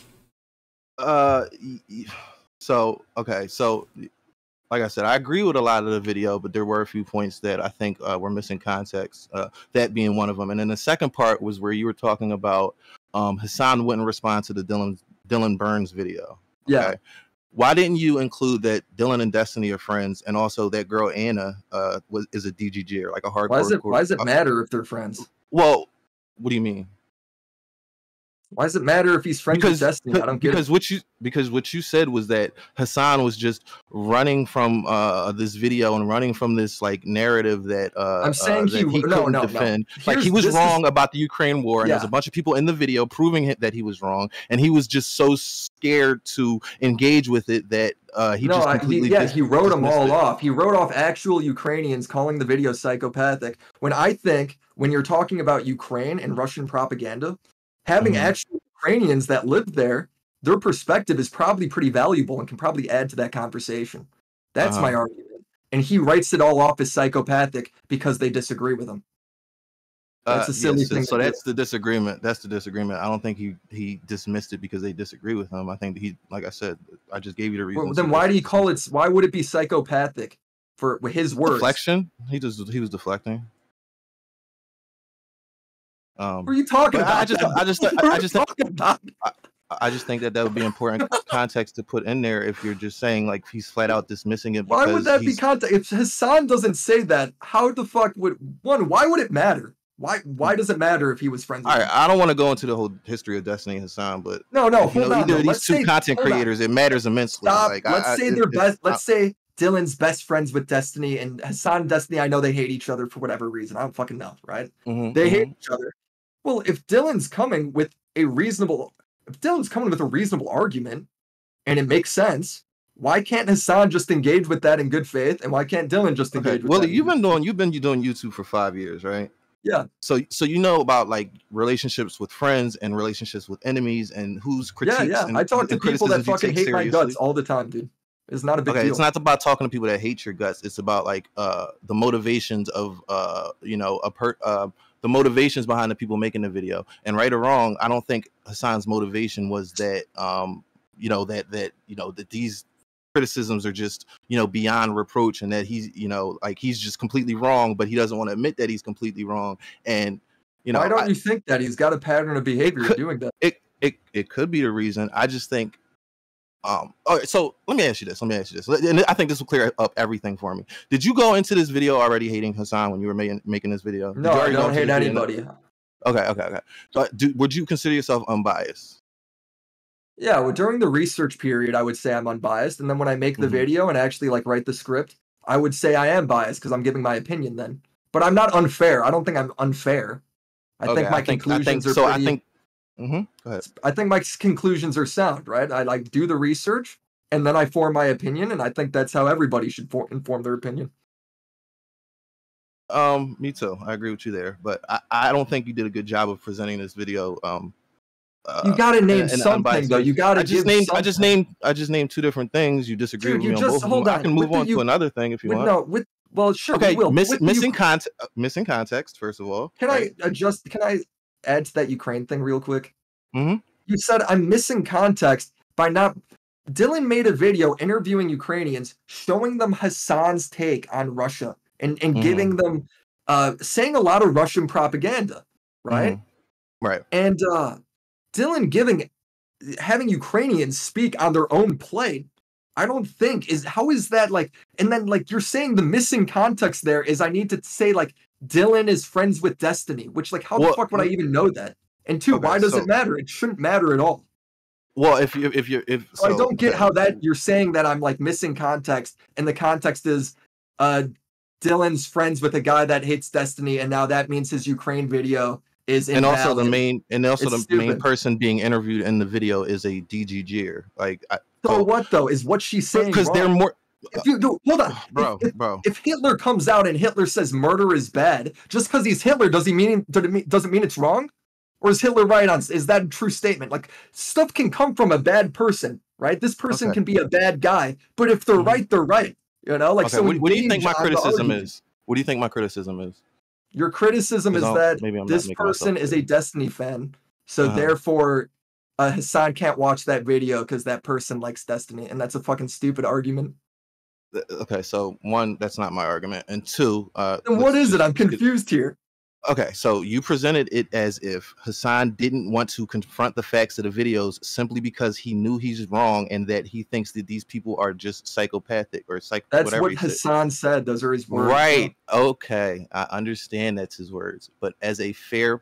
point? So like I said, I agree with a lot of the video, but there were a few points that I think were missing context, that being one of them. And then the second part was where you were talking about Hasan wouldn't respond to the Dylan Burns video. Okay? Why didn't you include that Dylan and Destiny are friends, and also that girl Anna is a DGG, like a hardcore? Why does it matter if they're friends? Well, what do you mean? Why does it matter if he's friends with Destiny? I don't get it. Because what you said was that Hasan was just running from this video and running from this like narrative that I'm saying that he couldn't defend. Like he was wrong about the Ukraine war, and there's a bunch of people in the video proving that he was wrong, and he was just so scared to engage with it that he wrote them all off. He wrote off actual Ukrainians, calling the video psychopathic. When you're talking about Ukraine and Russian propaganda, having actual Ukrainians that live there, their perspective is probably pretty valuable and can probably add to that conversation. That's my argument. And he writes it all off as psychopathic because they disagree with him. That's a silly thing. So that's the disagreement. That's the disagreement. I don't think he dismissed it because they disagree with him. I think he, like I said, I just gave you the reason. Well, then why do you call it? Why would it be psychopathic for his words? Deflection. He was deflecting. What are you talking about? I just think that would be important context to put in there if you're just saying like he's flat out dismissing it. Why would that be context? If Hasan doesn't say that, how the fuck would why would it matter? Why does it matter if he was friends with him? I don't want to go into the whole history of Destiny and Hasan, but hold on. Either of these two content creators, it matters immensely. Like, let's say they're best. Let's say Dylan's best friends with Destiny and Hasan and Destiny. I know they hate each other for whatever reason. I don't fucking know, right? They hate each other. Well, if Dylan's coming with a reasonable argument, and it makes sense, why can't Hasan just engage with that in good faith, and why can't Dylan just engage with that? Well, you've been doing YouTube for 5 years, right? Yeah. So you know about like relationships with friends and relationships with enemies and who's critiques. Yeah. I talk to people that fucking hate my guts all the time, dude. It's not a big deal. It's not about talking to people that hate your guts. It's about like the motivations of the motivations behind the people making the video. And right or wrong, I don't think Hasan's motivation was that that these criticisms are just beyond reproach, and that he's he's just completely wrong, but he doesn't want to admit that he's completely wrong. And why don't you think that he's got a pattern of behavior doing that? It could be the reason. I just think all right, so let me ask you this, and I think this will clear up everything for me. Did you go into this video already hating Hasan when you were making this video? No, I don't hate anybody. Okay. But would you consider yourself unbiased? Yeah, well, during the research period, I would say I'm unbiased, and then when I make the video and actually like write the script, I would say I am biased because I'm giving my opinion then. But I'm not unfair. I don't think I'm unfair. I think my conclusions are pretty... Go ahead. I think my conclusions are sound, right? I like do the research and then I form my opinion, and I think that's how everybody should inform their opinion. Me too. I agree with you there, but I don't think you did a good job of presenting this video. You gotta name something though. You gotta. I just named two different things. You disagree with me on both of them. I can move on to another thing if you want. Well, sure. Okay. Missing context. First of all, Can I add to that Ukraine thing real quick? Mm-hmm. You said I'm missing context by not. Dylan made a video interviewing Ukrainians, showing them Hasan's take on Russia and giving them, saying a lot of Russian propaganda, right? Right. And Dylan having Ukrainians speak on their own play, I don't think how is that like, and then like you're saying the missing context there is I need to say like Dylan is friends with Destiny, which like how the fuck would I even know that? And two, why does it matter? It shouldn't matter at all. Well, if I don't get how that you're saying that I'm like missing context, and the context is Dylan's friends with a guy that hates Destiny, and now that means his Ukraine video is invalid. And also the main person being interviewed in the video is a DGGer. Like, what though? Is what she's saying? Because they're more. Hold on, bro. If Hitler comes out and Hitler says murder is bad, just because he's Hitler, doesn't mean it's wrong? Or is Hitler right on? Is that a true statement? Like, stuff can come from a bad person, right? This person can be a bad guy, but if they're right, they're right. Like, so what do you think my criticism is? What do you think my criticism is? Your criticism is that this person is a Destiny fan, so therefore Hasan can't watch that video because that person likes Destiny, and that's a fucking stupid argument. Okay, so one, that's not my argument, and two, then what is it? I'm confused here. Okay, so you presented it as if Hasan didn't want to confront the facts of the videos simply because he knew he's wrong and that he thinks that these people are just psychopathic or That's whatever what he said. Hasan said. Those are his words. Right. Okay. I understand that's his words. But as a fair,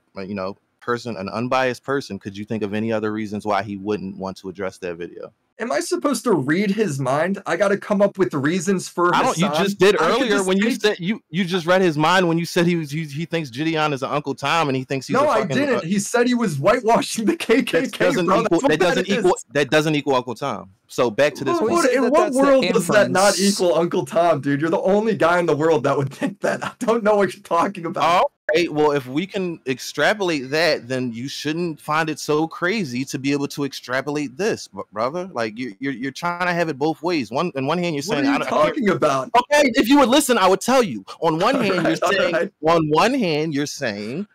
person, an unbiased person, could you think of any other reasons why he wouldn't want to address that video? Am I supposed to read his mind? I got to come up with the reasons for I don't. Hasan. You just did earlier when you said you just read his mind when you said he thinks Gideon is an Uncle Tom and he thinks he's. No, I didn't. He said he was whitewashing the KKK. That doesn't equal Uncle Tom. So back to this. In what world does that not equal Uncle Tom, dude? You're the only guy in the world that would think that. I don't know what you're talking about. All right. Well, if we can extrapolate that, then you shouldn't find it so crazy to be able to extrapolate this, brother. Like you're trying to have it both ways. On one hand, you're saying, "What are you talking about?" Okay, if you would listen, I would tell you. On one hand, you're saying,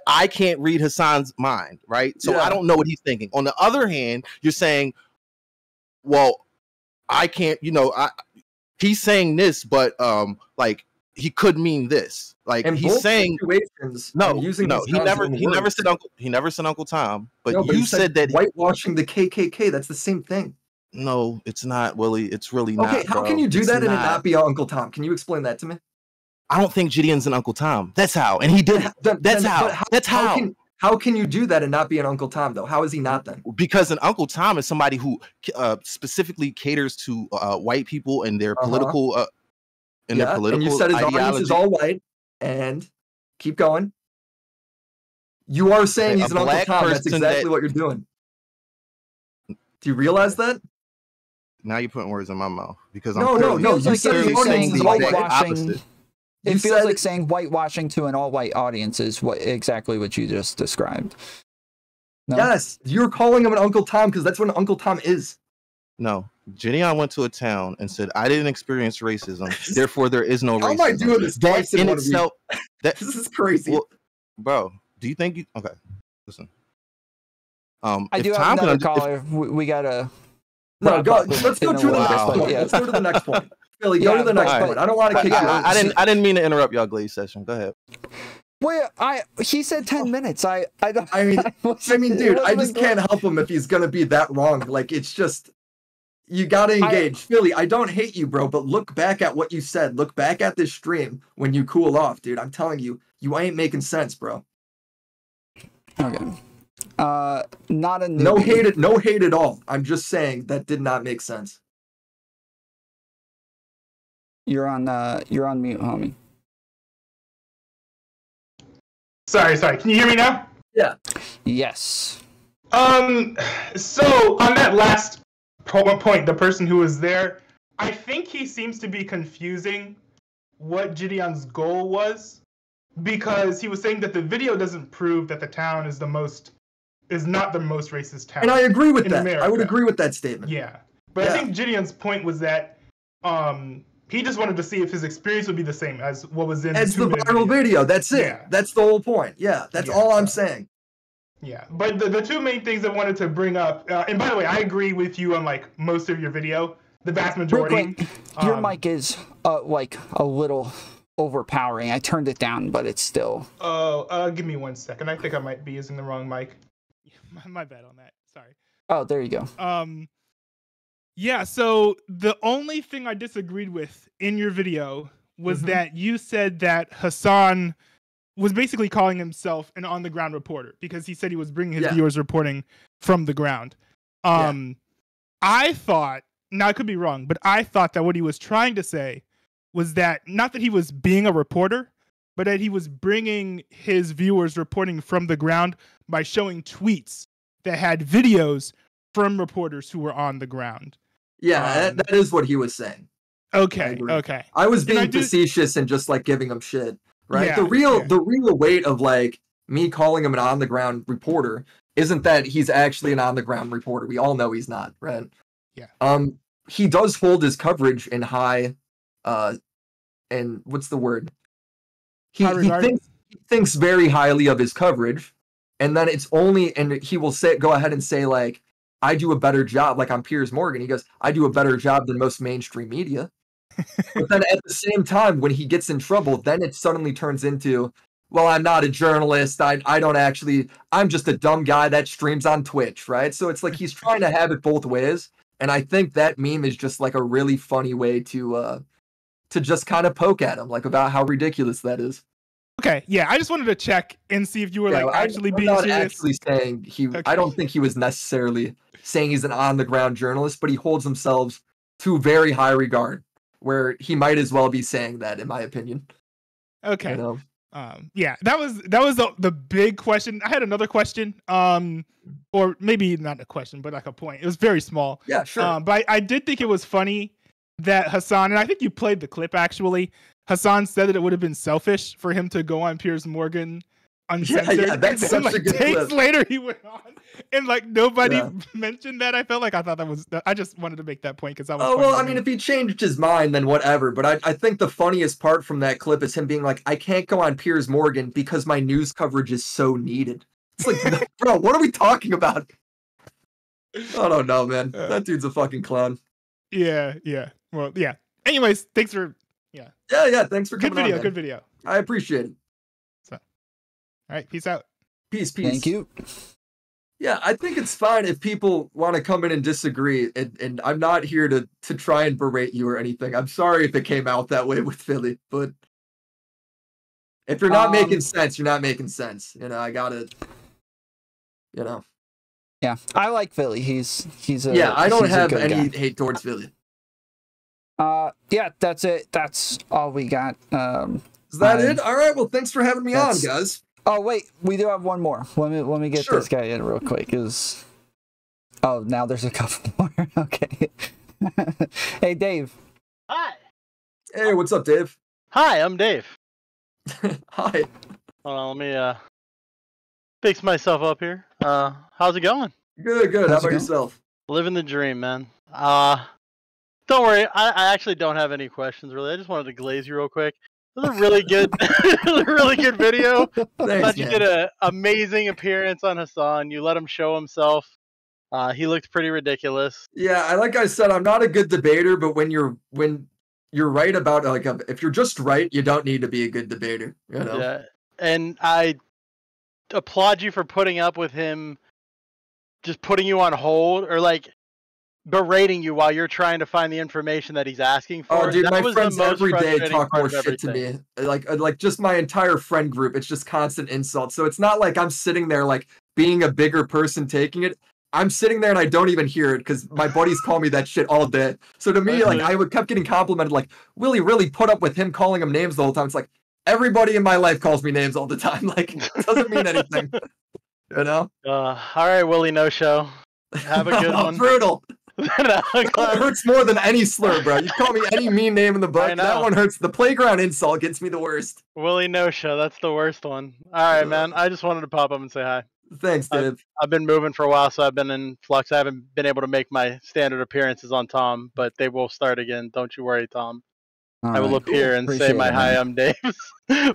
I can't read Hasan's mind, right? So I don't know what he's thinking. On the other hand, you're saying, well, I can't. He's saying this, but like he could mean this. Like in he's saying no. He never said Uncle Tom. But you said that whitewashing the KKK. That's the same thing. No, it's not, Willie. It's really not. Okay, how can you do that and it not be Uncle Tom? Can you explain that to me? I don't think Gideon's an Uncle Tom. That's how, and he did. That's how. How can you do that and not be an Uncle Tom though? How is he not then? Because an Uncle Tom is somebody who specifically caters to white people and their political. Their political and you said his audience is all white. And keep going. You are saying he's an Uncle Tom. That's exactly what you're doing. Do you realize that? Now you're putting words in my mouth because no. You said his audience is whitewashing. It feels like saying whitewashing to an all-white audience is exactly what you just described. No? Yes, you're calling him an Uncle Tom because that's what an Uncle Tom is. No. Gideon went to a town and said, I didn't experience racism, therefore there is no racism. How am I doing this twice in itself? This is crazy. Well, bro, do you think you... Okay, listen. I do have another caller. We gotta... No, let's go to the next point. Yeah. Let's go to the next point. Billy, go to the next point. I don't want to kick you out. I didn't mean to interrupt y'all Glaze session. Go ahead. Wait, he said 10 minutes. I mean, dude, I just can't help him if he's gonna be that wrong. Like, it's just... You gotta engage. Philly, I don't hate you, bro, but look back at what you said. Look back at this stream when you cool off, dude. I'm telling you, you ain't making sense, bro. Okay. Not a newbie. No hate at all. I'm just saying that did not make sense. You're on mute, homie. Sorry. Can you hear me now? Yeah. Yes. So on that last point, the person who was there, I think he seems to be confusing what Gideon's goal was, because he was saying that the video doesn't prove that the town is not the most racist town. And I agree with that. America. I would agree with that statement. Yeah. But I think Gideon's point was that he just wanted to see if his experience would be the same as what was in the viral video. That's it. Yeah. That's the whole point. Yeah, that's all I'm saying. Yeah, but the two main things I wanted to bring up, and by the way, I agree with you on like most of your video, the vast majority. Your mic is like a little overpowering. I turned it down, but it's still. Oh, give me 1 second. I think I might be using the wrong mic. My bad on that. Sorry. Oh, there you go. Yeah. So the only thing I disagreed with in your video was that you said that Hasan was basically calling himself an on-the-ground reporter because he said he was bringing his viewers reporting from the ground. I thought, now I could be wrong, but I thought that what he was trying to say was that not that he was being a reporter, but that he was bringing his viewers reporting from the ground by showing tweets that had videos from reporters who were on the ground. Yeah, that is what he was saying. Okay. I was being facetious and just like giving him shit. Right. Yeah, the real weight of like me calling him an on the ground reporter isn't that he's actually an on the ground reporter. We all know he's not, right? Yeah. He does hold his coverage in high and what's the word? He thinks very highly of his coverage, and then it's only and he will go ahead and say like, I do a better job, like on Piers Morgan. He goes, I do a better job than most mainstream media. But then at the same time, when he gets in trouble, then it suddenly turns into, well, I'm not a journalist. I don't actually, I'm just a dumb guy that streams on Twitch, right? So it's like he's trying to have it both ways. And I think that meme is just like a really funny way to just kind of poke at him, like about how ridiculous that is. Okay, yeah, I just wanted to check and see if you were like actually I'm being not serious. actually saying he. Okay. I don't think he was necessarily saying he's an on-the-ground journalist, but he holds himself to very high regard, where he might as well be saying that, in my opinion. Okay. You know? Yeah, that was the big question. I had another question, or maybe not a question, but like a point. It was very small. Yeah, sure. But I did think it was funny that Hasan, and I think you played the clip actually. Hasan said that it would have been selfish for him to go on Piers Morgan uncensored. Yeah, that's and then, such a good days clip. later he went on, and like nobody mentioned that. I thought that was. I just wanted to make that point because that was. Oh well, I mean, if he changed his mind, then whatever. But I think the funniest part from that clip is him being like, "I can't go on Piers Morgan because my news coverage is so needed." It's like, bro, what are we talking about? I don't know, man. That dude's a fucking clown. Yeah. Well, yeah. Anyways, thanks for. Yeah. Thanks for coming on, man. Good video. I appreciate it. So, all right, peace out. Peace. Thank you. Yeah, I think it's fine if people want to come in and disagree, and I'm not here to try and berate you or anything. I'm sorry if it came out that way with Philly, but if you're not making sense, you're not making sense. You know, I gotta, you know. Yeah, I like Philly. He's a yeah. I don't he's a have good any guy. hate towards Philly. Yeah, that's it. That's all we got. Is that it? All right. Well, thanks for having me on, guys. Oh wait, we do have one more. Let me get Sure. this guy in real quick. Oh, now there's a couple more. Okay. Hey, Dave. Hi. Hey, what's up, Dave? Hi, I'm Dave. Hi. Hold on, let me fix myself up here. How's it going? Good. How How's it about going? yourself? Living the dream, man. Don't worry, I actually don't have any questions really. I just wanted to glaze you real quick. It was a really good, really good video. Thanks, You man. did an amazing appearance on Hasan. You let him show himself. He looked pretty ridiculous. Yeah, like I said, I'm not a good debater, but when you're right about like if you're just right, you don't need to be a good debater. You know. Yeah, and I applaud you for putting up with him, just putting you on hold or like berating you while you're trying to find the information that he's asking for. Oh, dude, That my was the friends most every day frustrating talk part more of shit to everything. me. Like just my entire friend group. It's just constant insults. So it's not like I'm sitting there like being a bigger person taking it. I'm sitting there and I don't even hear it because my buddies call me that shit all day. So to me, like I kept getting complimented, like Willie really put up with him calling him names the whole time. It's like everybody in my life calls me names all the time. Like it doesn't mean anything. You know? All right, Willie No Show. Have a good one. Brutal. No, It hurts more than any slur, bro. You call me any mean name in the book, I know. that one hurts. The playground insult gets me the worst. Willie No Show. That's the worst one. All right, man. I just wanted to pop up and say hi. Thanks, Dave. I've been moving for a while, so I've been in flux. I haven't been able to make my standard appearances on Tom, but they will start again. Don't you worry, Tom. I will appear and say my hi, I'm Dave.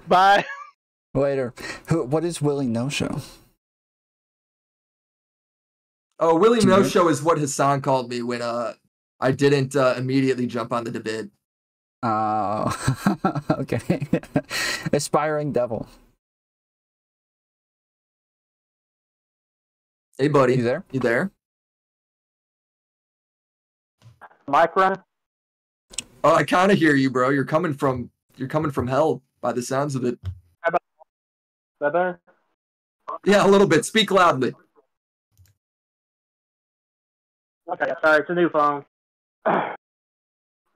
Bye. Later. What is Willie No Show? Oh, Willie Do you No know? Show is what Hasan called me when I didn't immediately jump on the debate. Oh, okay. Aspiring devil. Hey, buddy. You there? You there? Mic running? Oh, I kind of hear you, bro. You're coming from hell by the sounds of it. Is that better? Yeah, a little bit. Speak loudly. Okay, sorry, it's a new phone. Yeah,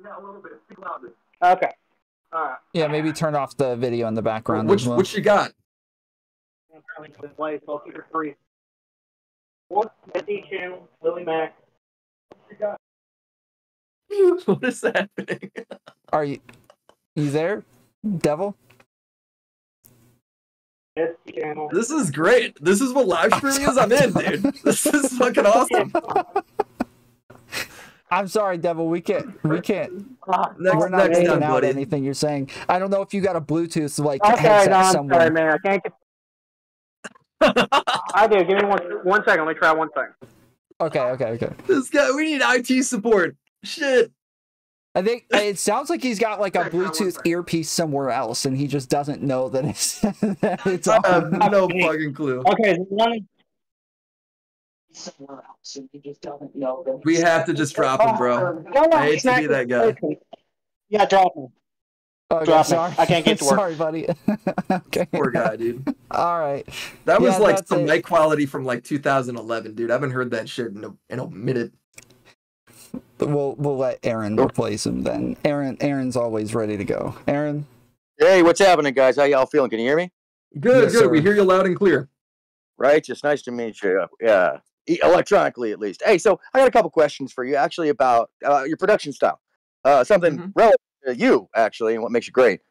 a little bit. Speak loudly. Okay. All right. Yeah, maybe turn off the video in the background What as well. you got? I'm currently to play, so I'll keep it free. What's the channel? Willie Mac. What is happening? Are you there, devil? Channel. This is great. This is what live streaming is. I'm in, dude. This is fucking awesome. I'm sorry, devil. We can't. We're not Next making time, out buddy. anything you're saying. I don't know if you got a Bluetooth like Okay, headset no, I'm somewhere. sorry, man. I can't get. I do. Give me one second. Let me try one thing. Okay. This guy, we need IT support. Shit. I think it sounds like he's got like a Bluetooth earpiece somewhere else, and he just doesn't know that it's I on. have no fucking clue. Okay, one somewhere else, and he just doesn't know that. We have to just drop him, bro. I hate to be that guy. Yeah, drop him. Okay, Drop me. sorry. I can't get to work. Sorry, buddy. Okay. Poor guy, dude. All right. That was Yeah, like that's some it. mic quality from like 2011, dude. I haven't heard that shit in a minute. We'll let Aaron replace him then. Aaron's always ready to go. Aaron. Hey, what's happening, guys? How y'all feeling? Can you hear me? Good, Yes, good. sir. We hear you loud and clear. Right, just nice to meet you. Yeah, electronically at least. Hey, so I got a couple questions for you, actually, about your production style. Something relevant to you, actually, and what makes you great.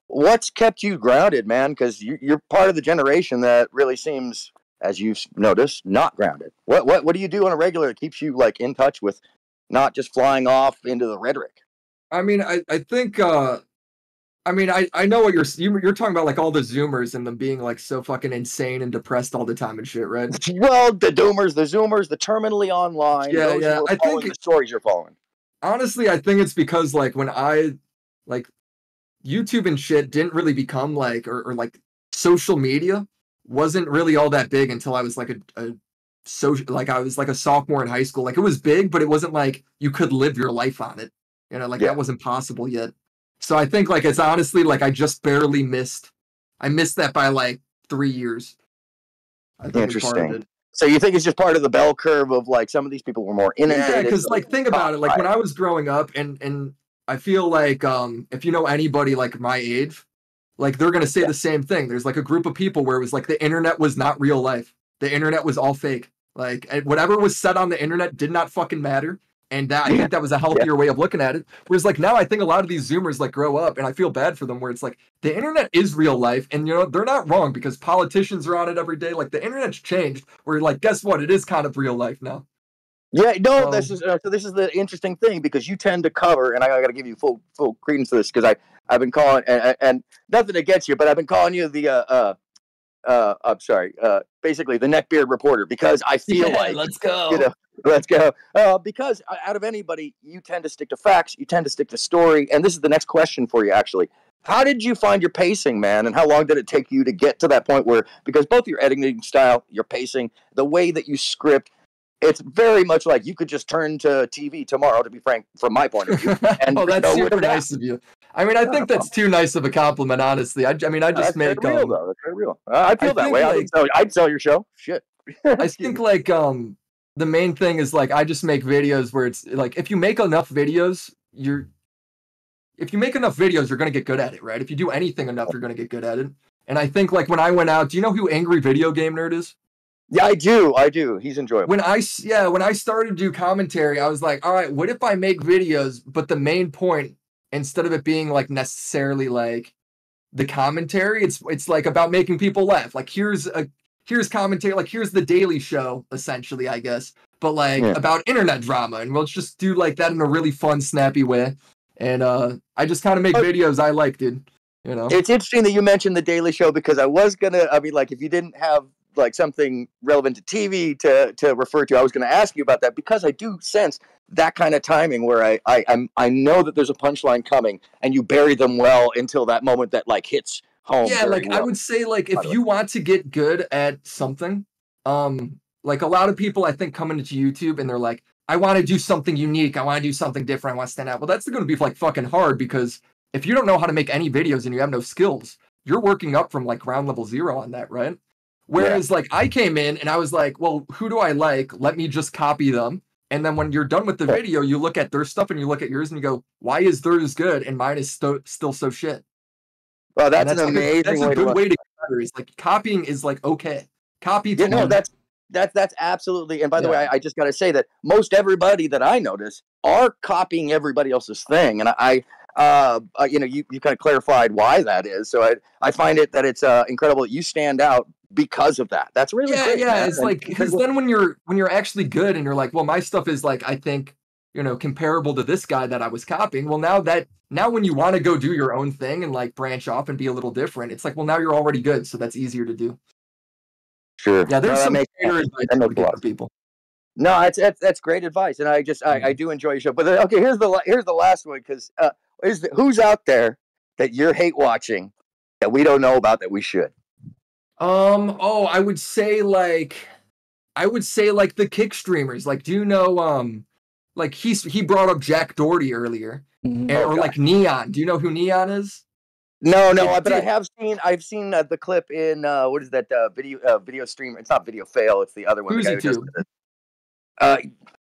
What's kept you grounded, man? Because you're part of the generation that really seems, as you've noticed, not grounded. What do you do on a regular that keeps you like in touch with not just flying off into the rhetoric? I mean, I think I know what you're talking about, like all the Zoomers and them being like so fucking insane and depressed all the time and shit, right? Well, the Zoomers, the terminally online. Yeah, those yeah. who are I following think the stories you're following. Honestly, I think it's because like when like YouTube and shit didn't really become like or like social media wasn't really all that big until I was like a social, like I was like a sophomore in high school. Like it was big, but it wasn't like you could live your life on it. You know, like that wasn't possible yet. So I think like it's honestly like I just barely missed that by like 3 years. I think it's part of Interesting. it. So you think it's just part of the bell curve of like some of these people were more inundated? Yeah, because like think about it. Like when I was growing up, and I feel like if you know anybody like my age, like they're gonna say the same thing. There's like a group of people where it was like the internet was not real life. The internet was all fake. Like whatever was said on the internet did not fucking matter. And that, I think that was a healthier way of looking at it. Whereas like now I think a lot of these Zoomers like grow up and I feel bad for them where it's like the internet is real life and you know, they're not wrong because politicians are on it every day. Like the internet's changed where like, guess what? It is kind of real life now. Yeah, no, this is so this is the interesting thing because you tend to cover, and I got to give you full credence to this because I've been calling and nothing against you, but I've been calling you the I'm sorry, basically the neckbeard reporter because I feel like let's go. You know, let's go. Because out of anybody, you tend to stick to facts, you tend to stick to story, and this is the next question for you actually. How did you find your pacing, man, and how long did it take you to get to that point where because both your editing style, your pacing, the way that you script, it's very much like you could just turn to TV tomorrow, to be frank, from my point of view. And oh, that's super nice of you. I mean, I think that's too nice of a compliment, honestly. I mean, I just make real, though. That's very real. I feel that way. Like, I'd sell your show. Shit. I think like the main thing is like I just make videos where it's like if you make enough videos, you're gonna get good at it, right? If you do anything enough, you're gonna get good at it. And I think like when I went out, do you know who Angry Video Game Nerd is? Yeah, I do. He's enjoyable. When I started to do commentary, I was like, all right, what if I make videos, but the main point, instead of it being like necessarily like the commentary, it's like about making people laugh. Like here's commentary, like here's the Daily Show, essentially, I guess, but like about internet drama, and we'll just do like that in a really fun, snappy way. And I just kind of make videos I like, dude. You know, it's interesting that you mentioned the Daily Show because I mean, like if you didn't have like something relevant to TV to refer to, I was going to ask you about that because I do sense that kind of timing where I know that there's a punchline coming and you bury them well until that moment that like hits home. Yeah, like well. I would say like if you want to get good at something, like a lot of people I think come into YouTube and they're like, I want to do something unique, I want to do something different, I want to stand out. Well, that's going to be like fucking hard because if you don't know how to make any videos and you have no skills, you're working up from like ground level zero on that, right? Whereas like I came in and I was like, well, who do I like? Let me just copy them. And then when you're done with the video, you look at their stuff and you look at yours and you go, why is theirs good and mine is still so shit? Well, that's an amazing that's a good way to get better. It's like copying is like okay. Copy. Yeah, no, that's absolutely. And by the way, I just got to say that most everybody that I notice are copying everybody else's thing, and you know, you kind of clarified why that is. So I find it that it's incredible that you stand out because of that. That's really great. Yeah. Man. It's like because then when you're actually good and you're like, well, my stuff is like I think you know comparable to this guy that I was copying. Well, now when you want to go do your own thing and like branch off and be a little different, it's like well now you're already good, so that's easier to do. Sure. Yeah, there's some creator advice for people. No, that's great advice, and I do enjoy your show. But okay, here's the last one because who's out there that you're hate watching that we don't know about that we should? Oh, I would say like the kick streamers. Like, do you know like he brought up Jack Doherty earlier, or like Neon. Do you know who Neon is? No, but I've seen the clip in what is that video stream? It's not Video Fail. It's the other one. FouseyTube.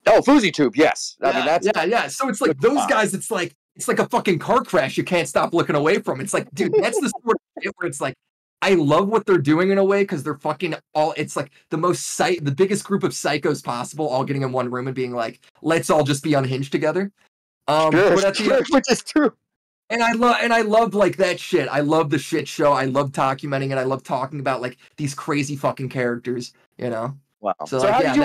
FouseyTube. Yes, Yeah, I mean that's yeah. So it's like those guys. It's like a fucking car crash. You can't stop looking away from. It's like, dude, that's the sort of shit where it's like, I love what they're doing in a way because they're fucking all. It's like the biggest group of psychos possible, all getting in one room and being like, let's all just be unhinged together. Which is true. And I love like that shit. I love the shit show. I love documenting it. I love talking about like these crazy fucking characters, you know? Wow. So like, how did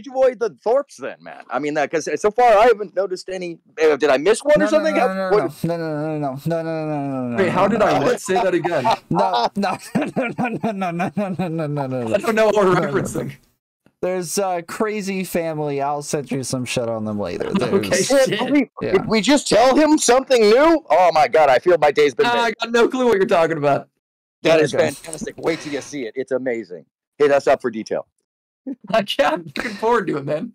you avoid the Thorpes then, man? I mean, that because so far I haven't noticed any. Did I miss one or something? No. Wait, how did I what? Say that again. No. I don't know what we're referencing. There's Crazy Family. I'll send you some shit on them later. Okay, shit. Did we just tell him something new? Oh my god, I feel my day's been made. I got no clue what you're talking about. That is fantastic. Wait till you see it. It's amazing. Hit us up for detail. I'm looking forward to it, man.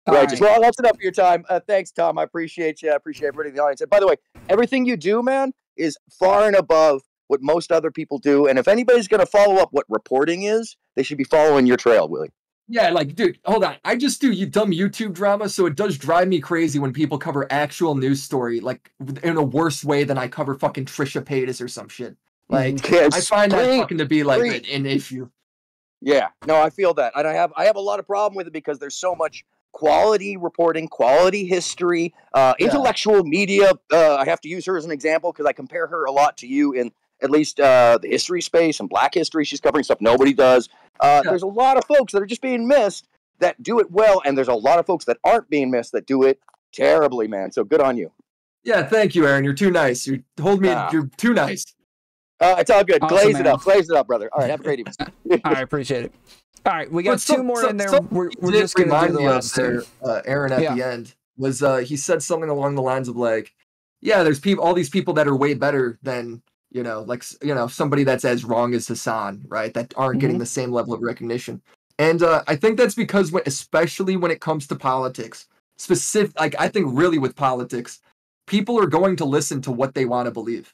Right. Well, that's enough of your time. Thanks, Tom. I appreciate you. I appreciate everybody in the audience. And by the way, everything you do, man, is far and above what most other people do. And if anybody's going to follow up what reporting is, they should be following your trail, Willie. Yeah, like, dude, hold on. I just do dumb YouTube drama, so it does drive me crazy when people cover actual news story, like, in a worse way than I cover fucking Trisha Paytas or some shit. Like, I find that fucking to be, like, an issue. Yeah, no, I feel that. And I have a lot of problem with it because there's so much quality reporting, quality history, intellectual media. I have to use her as an example because I compare her a lot to you in at least the history space and Black history. She's covering stuff nobody does. There's a lot of folks that are just being missed that do it well, and there's a lot of folks that aren't being missed that do it terribly, man. So good on you. Yeah, thank you, Aaron. You're too nice. You're too nice. It's all good. Awesome, Glaze it up, brother. All right, have a great evening. I appreciate it. All right, we got two more in there. We're just going to do the last two. Aaron at the end was he said something along the lines of like, yeah, there's all these people that are way better than somebody that's as wrong as Hasan, right? That aren't getting the same level of recognition. And I think that's because especially when it comes to politics, I think really with politics, people are going to listen to what they want to believe.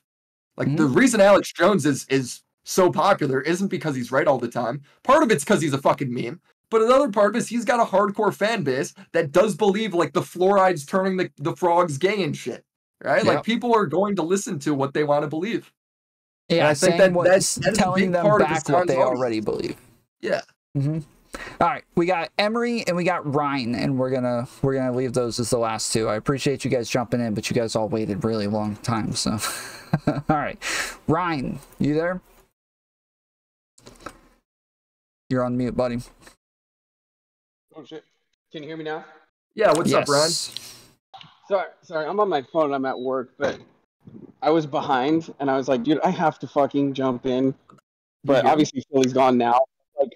Like the reason Alex Jones is so popular isn't because he's right all the time. Part of it's because he's a fucking meme. But another part is he's got a hardcore fan base that does believe like the fluoride's turning the frogs gay and shit. Right? Like people are going to listen to what they want to believe. Yeah, I think that's telling them back what they already believe. Yeah. All right, we got Emery and we got Ryan, and we're gonna leave those as the last two. I appreciate you guys jumping in, but you guys all waited really long time. So, all right, Ryan, you there? You're on mute, buddy. Oh shit! Can you hear me now? Yeah. What's up, Ryan? Sorry, I'm on my phone. I'm at work, but I was behind, and I was like, dude, I have to fucking jump in. But obviously, Philly's gone now. Like,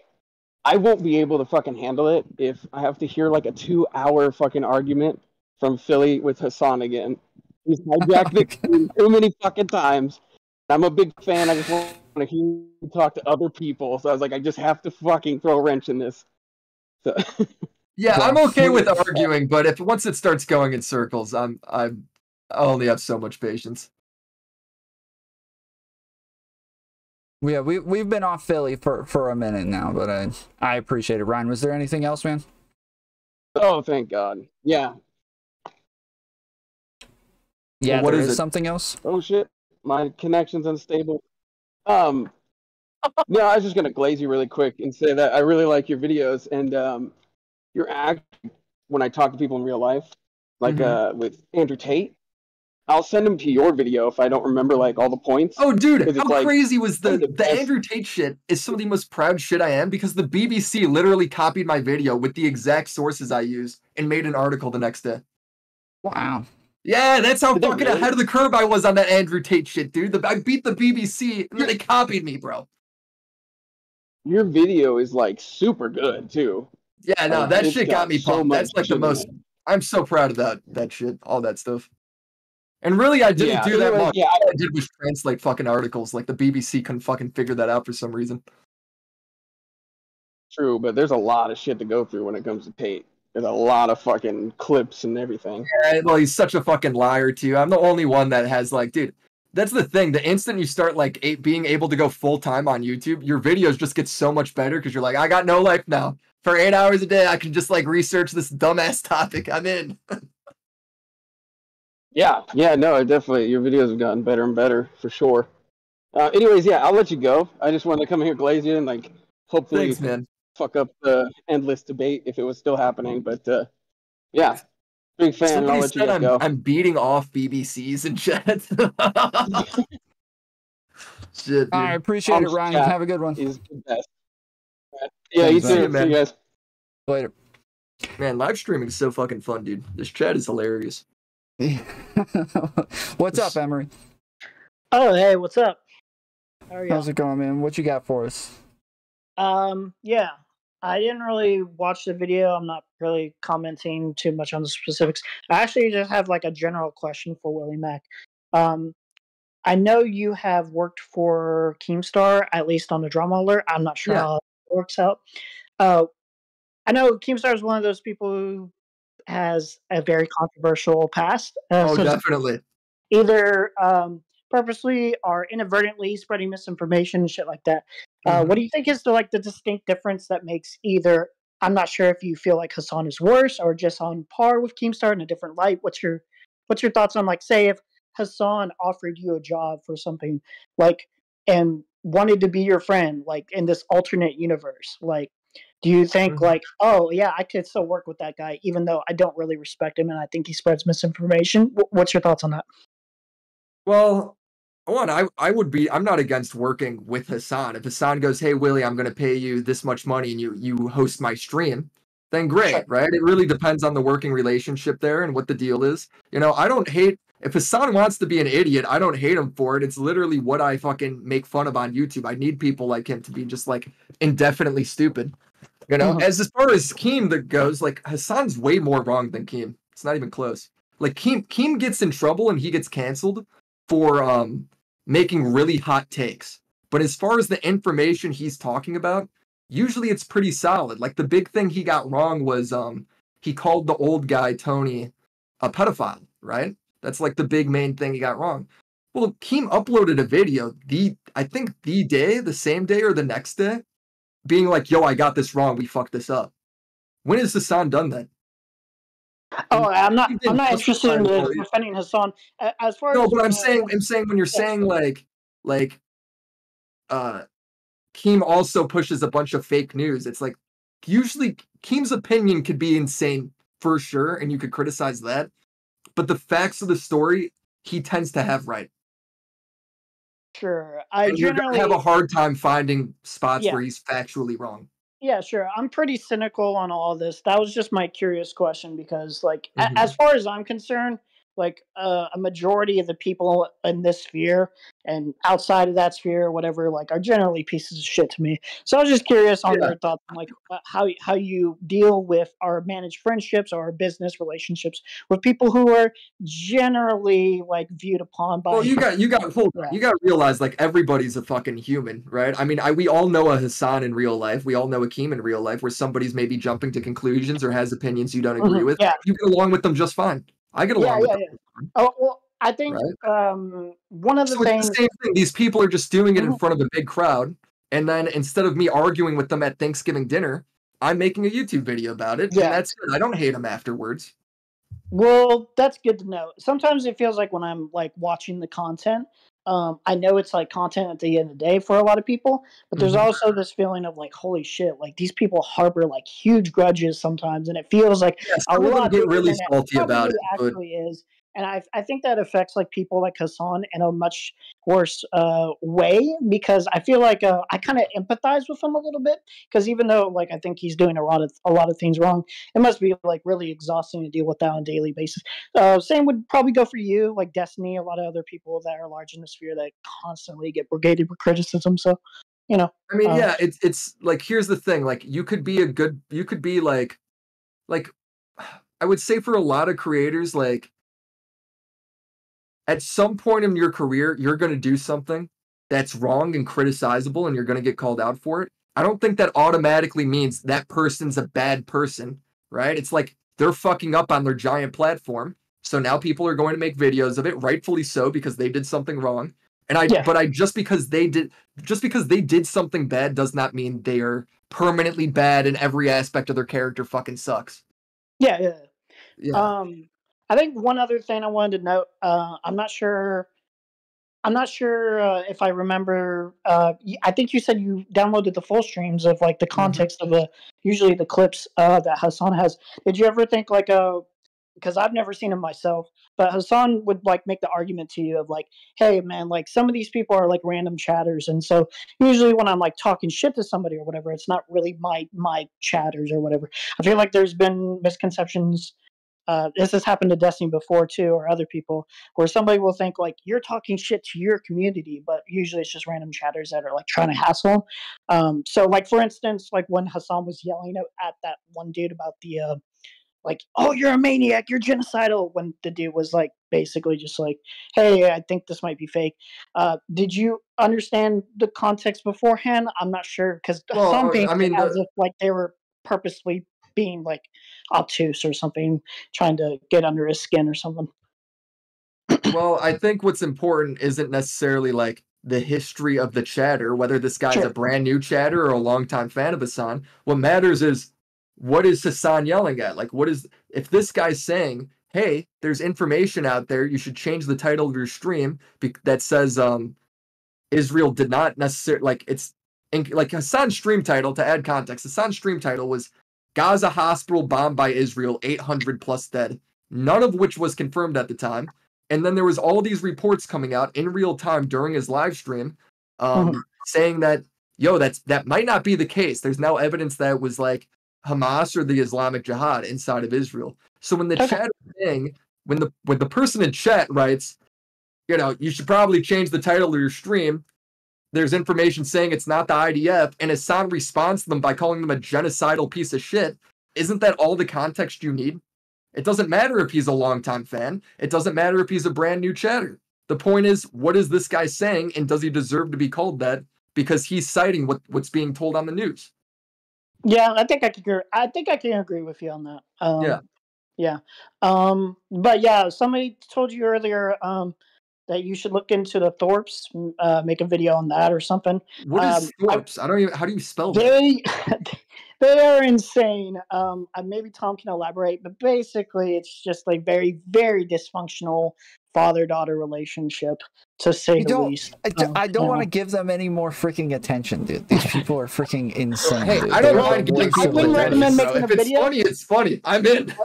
I won't be able to fucking handle it if I have to hear like a 2-hour fucking argument from Philly with Hasan again. He's hijacked the game too many fucking times. I'm a big fan. I just want to hear you talk to other people. So I was like, I just have to fucking throw a wrench in this. So. Yeah, I'm okay with arguing, but once it starts going in circles, I only have so much patience. Yeah, we've been off Philly for a minute now, but I appreciate it. Ryan, was there anything else, man? Oh, thank God. Yeah. Yeah, well, there is something else. Oh shit, my connection's unstable. No, I was just gonna glaze you really quick and say that I really like your videos and your act when I talk to people in real life, like with Andrew Tate. I'll send him to your video if I don't remember like all the points. Oh, dude, how crazy was the Andrew Tate shit is some of the most proud shit I am because the BBC literally copied my video with the exact sources I used and made an article the next day. Wow. Yeah, that's how fucking ahead of the curve I was on that Andrew Tate shit, dude. I beat the BBC and then they copied me, bro. Your video is like super good too. Yeah, no, that It's shit got me so pumped. much That's like the shit in most. it. I'm so proud of that shit, all that stuff. And really, I didn't Yeah, do that anyways, much. yeah, All I did was translate fucking articles. Like the BBC couldn't fucking figure that out for some reason. true, but there's a lot of shit to go through when it comes to Tate. There's a lot of fucking clips and everything. Yeah, well, he's such a fucking liar too. I'm the only one that has like, dude. That's the thing. The instant you start like being able to go full time on YouTube, your videos just get so much better because you're like, I got no life now. For 8 hours a day, I can just like research this dumbass topic. I'm in. Yeah, no, definitely. Your videos have gotten better and better for sure. Anyways, yeah, I'll let you go. I just wanted to come here, glaze you, and like hopefully Thanks, man. fuck up the endless debate if it was still happening. But yeah, big fan. And I'll Somebody let you said guys go. I'm beating off BBCs and chat. Shit, dude. I appreciate it, Ryan. Chat Have a good one. is the best. Yeah, you Thanks, too. man. See you guys. Later. Man, live streaming is so fucking fun, dude. This chat is hilarious. What's up, Emery? Oh, hey, what's up? How are you? How's it going, man? What you got for us? Yeah, I didn't really watch the video. I'm not really commenting too much on the specifics. I actually just have like a general question for Willie Mac. I know you have worked for Keemstar, at least on the Drama Alert. I'm not sure how it works out. I know Keemstar is one of those people who has a very controversial past. Oh, so definitely. either purposely or inadvertently spreading misinformation and shit like that. What do you think is the distinct difference that makes either? I'm not sure if you feel like Hasan is worse or just on par with Keemstar in a different light. What's your thoughts on, like, say if Hasan offered you a job for something like and wanted to be your friend, like in this alternate universe, like, do you think like, oh yeah, I could still work with that guy even though I don't really respect him and I think he spreads misinformation? What's your thoughts on that? Well, I'm not against working with Hasan. If Hasan goes, hey, Willie, I'm going to pay you this much money and you host my stream, then great, right? It really depends on the working relationship there and what the deal is. You know, I don't hate, if Hasan wants to be an idiot, I don't hate him for it. It's literally what I fucking make fun of on YouTube. I need people like him to be just like indefinitely stupid. You know, as far as Keem that goes, like Hasan's way more wrong than Keem. It's not even close. Like Keem gets in trouble and he gets canceled for making really hot takes. But as far as the information he's talking about, usually it's pretty solid. Like the big thing he got wrong was he called the old guy Tony a pedophile, right? That's like the big main thing he got wrong. Well, Keem uploaded a video I think the same day or the next day, being like, yo, I got this wrong, we fucked this up. When has Hasan done that? Oh, I'm not interested in defending Hasan. As far no, as but I'm saying when you're saying like Keem also pushes a bunch of fake news. It's like usually Keem's opinion could be insane for sure, and you could criticize that. But the facts of the story, he tends to have right. Sure, You're gonna have a hard time finding spots where he's factually wrong. Yeah, sure. I'm pretty cynical on all this. That was just my curious question because, like, as far as I'm concerned, like, a majority of the people in this sphere and outside of that sphere, whatever, like, are generally pieces of shit to me. So I was just curious on your thoughts on, like, how you deal with or manage friendships or business relationships with people who are generally, like, viewed upon by. Well, you got to realize, like, everybody's a fucking human, right? I mean, we all know a Hasan in real life. We all know a Keem in real life, where somebody's maybe jumping to conclusions or has opinions you don't agree with. Yeah. You get along with them just fine. I get along with them. Oh, well, I think one of the things. It's the same thing. These people are just doing it in front of a big crowd, and then instead of me arguing with them at Thanksgiving dinner, I'm making a YouTube video about it, and that's it. I don't hate them afterwards. Well, that's good to know. Sometimes it feels like when I'm like watching the content, I know it's like content at the end of the day for a lot of people, but there's also this feeling of like, holy shit, like these people harbor like huge grudges sometimes, and it feels like a lot get really salty about it. Actually is. And I think that affects like people like Hasan in a much worse way because I feel like I kind of empathize with him a little bit because even though like I think he's doing a lot of things wrong, it must be like really exhausting to deal with that on a daily basis. Same would probably go for you, like Destiny, a lot of other people that are large in the sphere that constantly get brigaded with criticism. So you know. I mean, yeah, it's like, here's the thing, like, you could be like I would say for a lot of creators, like, at some point in your career, you're going to do something that's wrong and criticizable, and you're going to get called out for it. I don't think that automatically means that person's a bad person, right? It's like they're fucking up on their giant platform. So now people are going to make videos of it, rightfully so, because they did something wrong. And just because they did something bad does not mean they are permanently bad and every aspect of their character fucking sucks. Yeah. I think one other thing I wanted to note, I'm not sure if I remember. I think you said you downloaded the full streams of like the context of usually the clips that Hasan has. Did you ever think like because I've never seen him myself, but Hasan would like make the argument to you of like, hey man, like some of these people are like random chatters, and so usually when I'm like talking shit to somebody or whatever, it's not really my chatters or whatever. I feel like there's been misconceptions. This has happened to Destiny before too, or other people, where somebody will think like you're talking shit to your community, but usually it's just random chatters that are like trying to hassle. So like for instance, like when Hasan was yelling at that one dude about the like, oh, you're a maniac, you're genocidal, when the dude was like basically just like, hey, I think this might be fake. Did you understand the context beforehand? I'm not sure, because some people as if like they were purposely being like obtuse or something, trying to get under his skin or something. Well, I think what's important isn't necessarily like the history of the chatter, whether this guy's a brand new chatter or a longtime fan of Hasan. What matters is, what is Hasan yelling at? Like, if this guy's saying, hey, there's information out there, you should change the title of your stream that says Israel did not necessarily, like, it's like Hasan's stream title, to add context, Hasan's stream title was Gaza hospital bombed by Israel, 800 plus dead, none of which was confirmed at the time. And then there was all these reports coming out in real time during his live stream saying that, that might not be the case. There's now evidence that it was like Hamas or the Islamic Jihad inside of Israel. So when the chat thing, when the person in chat writes, you should probably change the title of your stream, there's information saying it's not the IDF, and Hasan responds to them by calling them a genocidal piece of shit. Isn't that all the context you need? It doesn't matter if he's a longtime fan. It doesn't matter if he's a brand new chatter. The point is, what is this guy saying, and does he deserve to be called that because he's citing what's being told on the news? Yeah, I think I can agree with you on that. Yeah. But yeah, somebody told you earlier that you should look into the Thorpes, make a video on that or something. What is Thorpes? I don't even. How do you spell that? They are insane. Maybe Tom can elaborate, but basically, it's just like very, very dysfunctional father-daughter relationship, to say the least. I don't want to give them any more freaking attention, dude. These people are freaking insane. Hey, dude. I don't mind giving people attention. I wouldn't recommend making a video. If it's funny, it's funny. I'm in.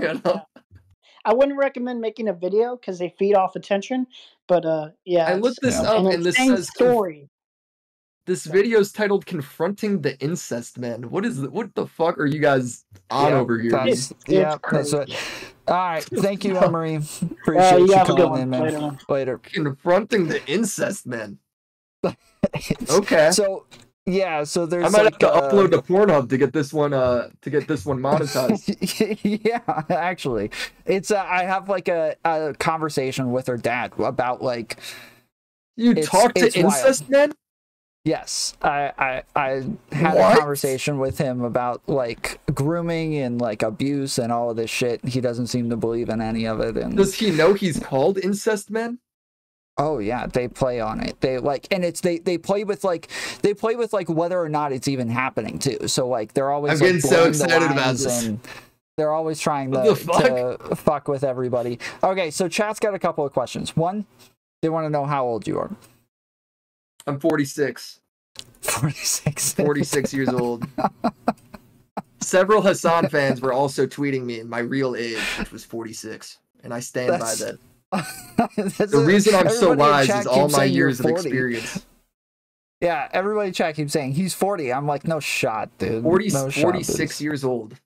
I wouldn't recommend making a video because they feed off attention. But I looked this up, and this says story. This video is titled "Confronting the Incest Man." What the fuck are you guys on over here? That's it. All right, thank you, Emery. Appreciate you calling in, man. Later. Confronting the Incest Man. Okay. So there's. I might have to upload to Pornhub to get this one monetized. Yeah, actually, it's I have like a conversation with her dad about like. You talk to Incest Men? Yes, I had a conversation with him about like grooming and like abuse and all of this shit. He doesn't seem to believe in any of it. And does he know he's called Incest Men? Oh yeah, they play on it. They like, and it's they play with like whether or not it's even happening too. So like they're always. I'm getting so excited about this. And they're always trying to fuck with everybody. Okay, so chat's got a couple of questions. One, they want to know how old you are. I'm 46. 46. 46 years old. Several Hasan fans were also tweeting me my real age, which was 46, and I stand by that. The reason I'm so wise is all my years of experience. Yeah, everybody in chat keeps saying he's 40. I'm like, no shot, dude. 46 years old.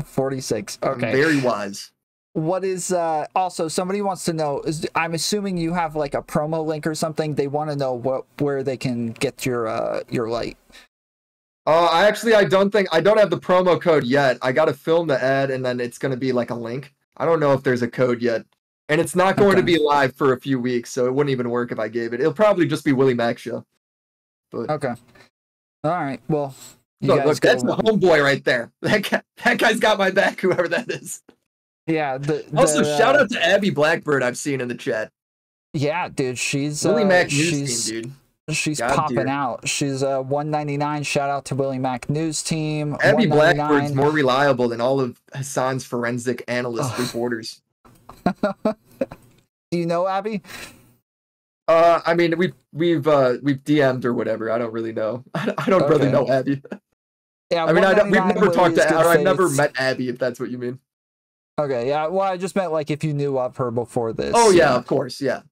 46. Okay. I'm very wise. what is also somebody wants to know I'm assuming you have like a promo link or something. They want to know where they can get your light. I don't have the promo code yet. I got to film the ad and then it's going to be like a link. I don't know if there's a code yet. And it's not going to be live for a few weeks, so it wouldn't even work if I gave it. It'll probably just be WillyMacShow. But okay. All right. Well, look, that's the homeboy right there. That guy's got my back, whoever that is. Yeah. Also, shout out to Abby Blackbird I've seen in the chat. Yeah, dude. She's WillyMac News Team, dude. She's popping out. She's 199. Shout out to WillyMac News Team. Abby Blackbird's more reliable than all of Hasan's forensic analyst reporters. Do you know Abby? I mean, we've DM'd or whatever. I don't really know. I don't really know Abby. Yeah, I mean, we've never talked to her. I've never met Abby, if that's what you mean. Okay, yeah. Well, I just meant like if you knew of her before this. Oh yeah, of course, yeah.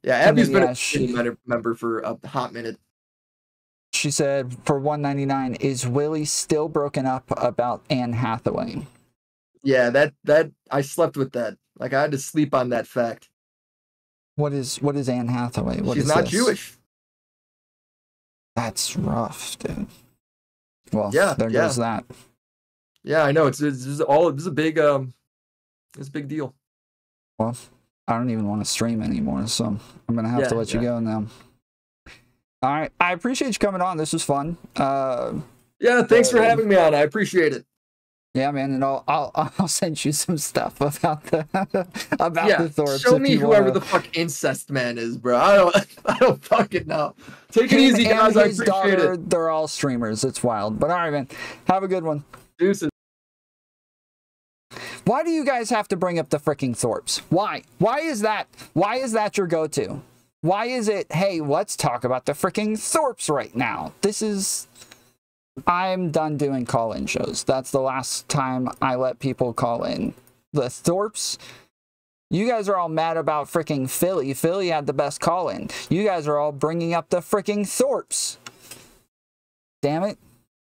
Yeah, Abby's been a member for a hot minute. She said for 199, is Willie still broken up about Anne Hathaway? Yeah, that I slept with that. Like I had to sleep on that fact. What is Anne Hathaway? She's not Jewish. That's rough, dude. Well, yeah, there goes that. Yeah, I know. It's a big deal. Well, I don't even want to stream anymore, so I'm gonna have to let you go now. All right, I appreciate you coming on. This was fun. Yeah, thanks for having me on. I appreciate it. Yeah, man, and I'll send you some stuff about the the Thorpes. Show me whoever the fuck incest man is, bro. I don't fucking know. Take it easy, guys. I appreciate it. They're all streamers. It's wild. But all right, man. Have a good one. Deuces. Why do you guys have to bring up the freaking Thorpes? Why? Why is that your go-to? Why is it, hey, let's talk about the freaking Thorpes right now? I'm done doing call-in shows. That's the last time I let people call in. The Thorpes, you guys are all mad about freaking Philly. Philly had the best call-in. You guys are all bringing up the freaking Thorpes. Damn it.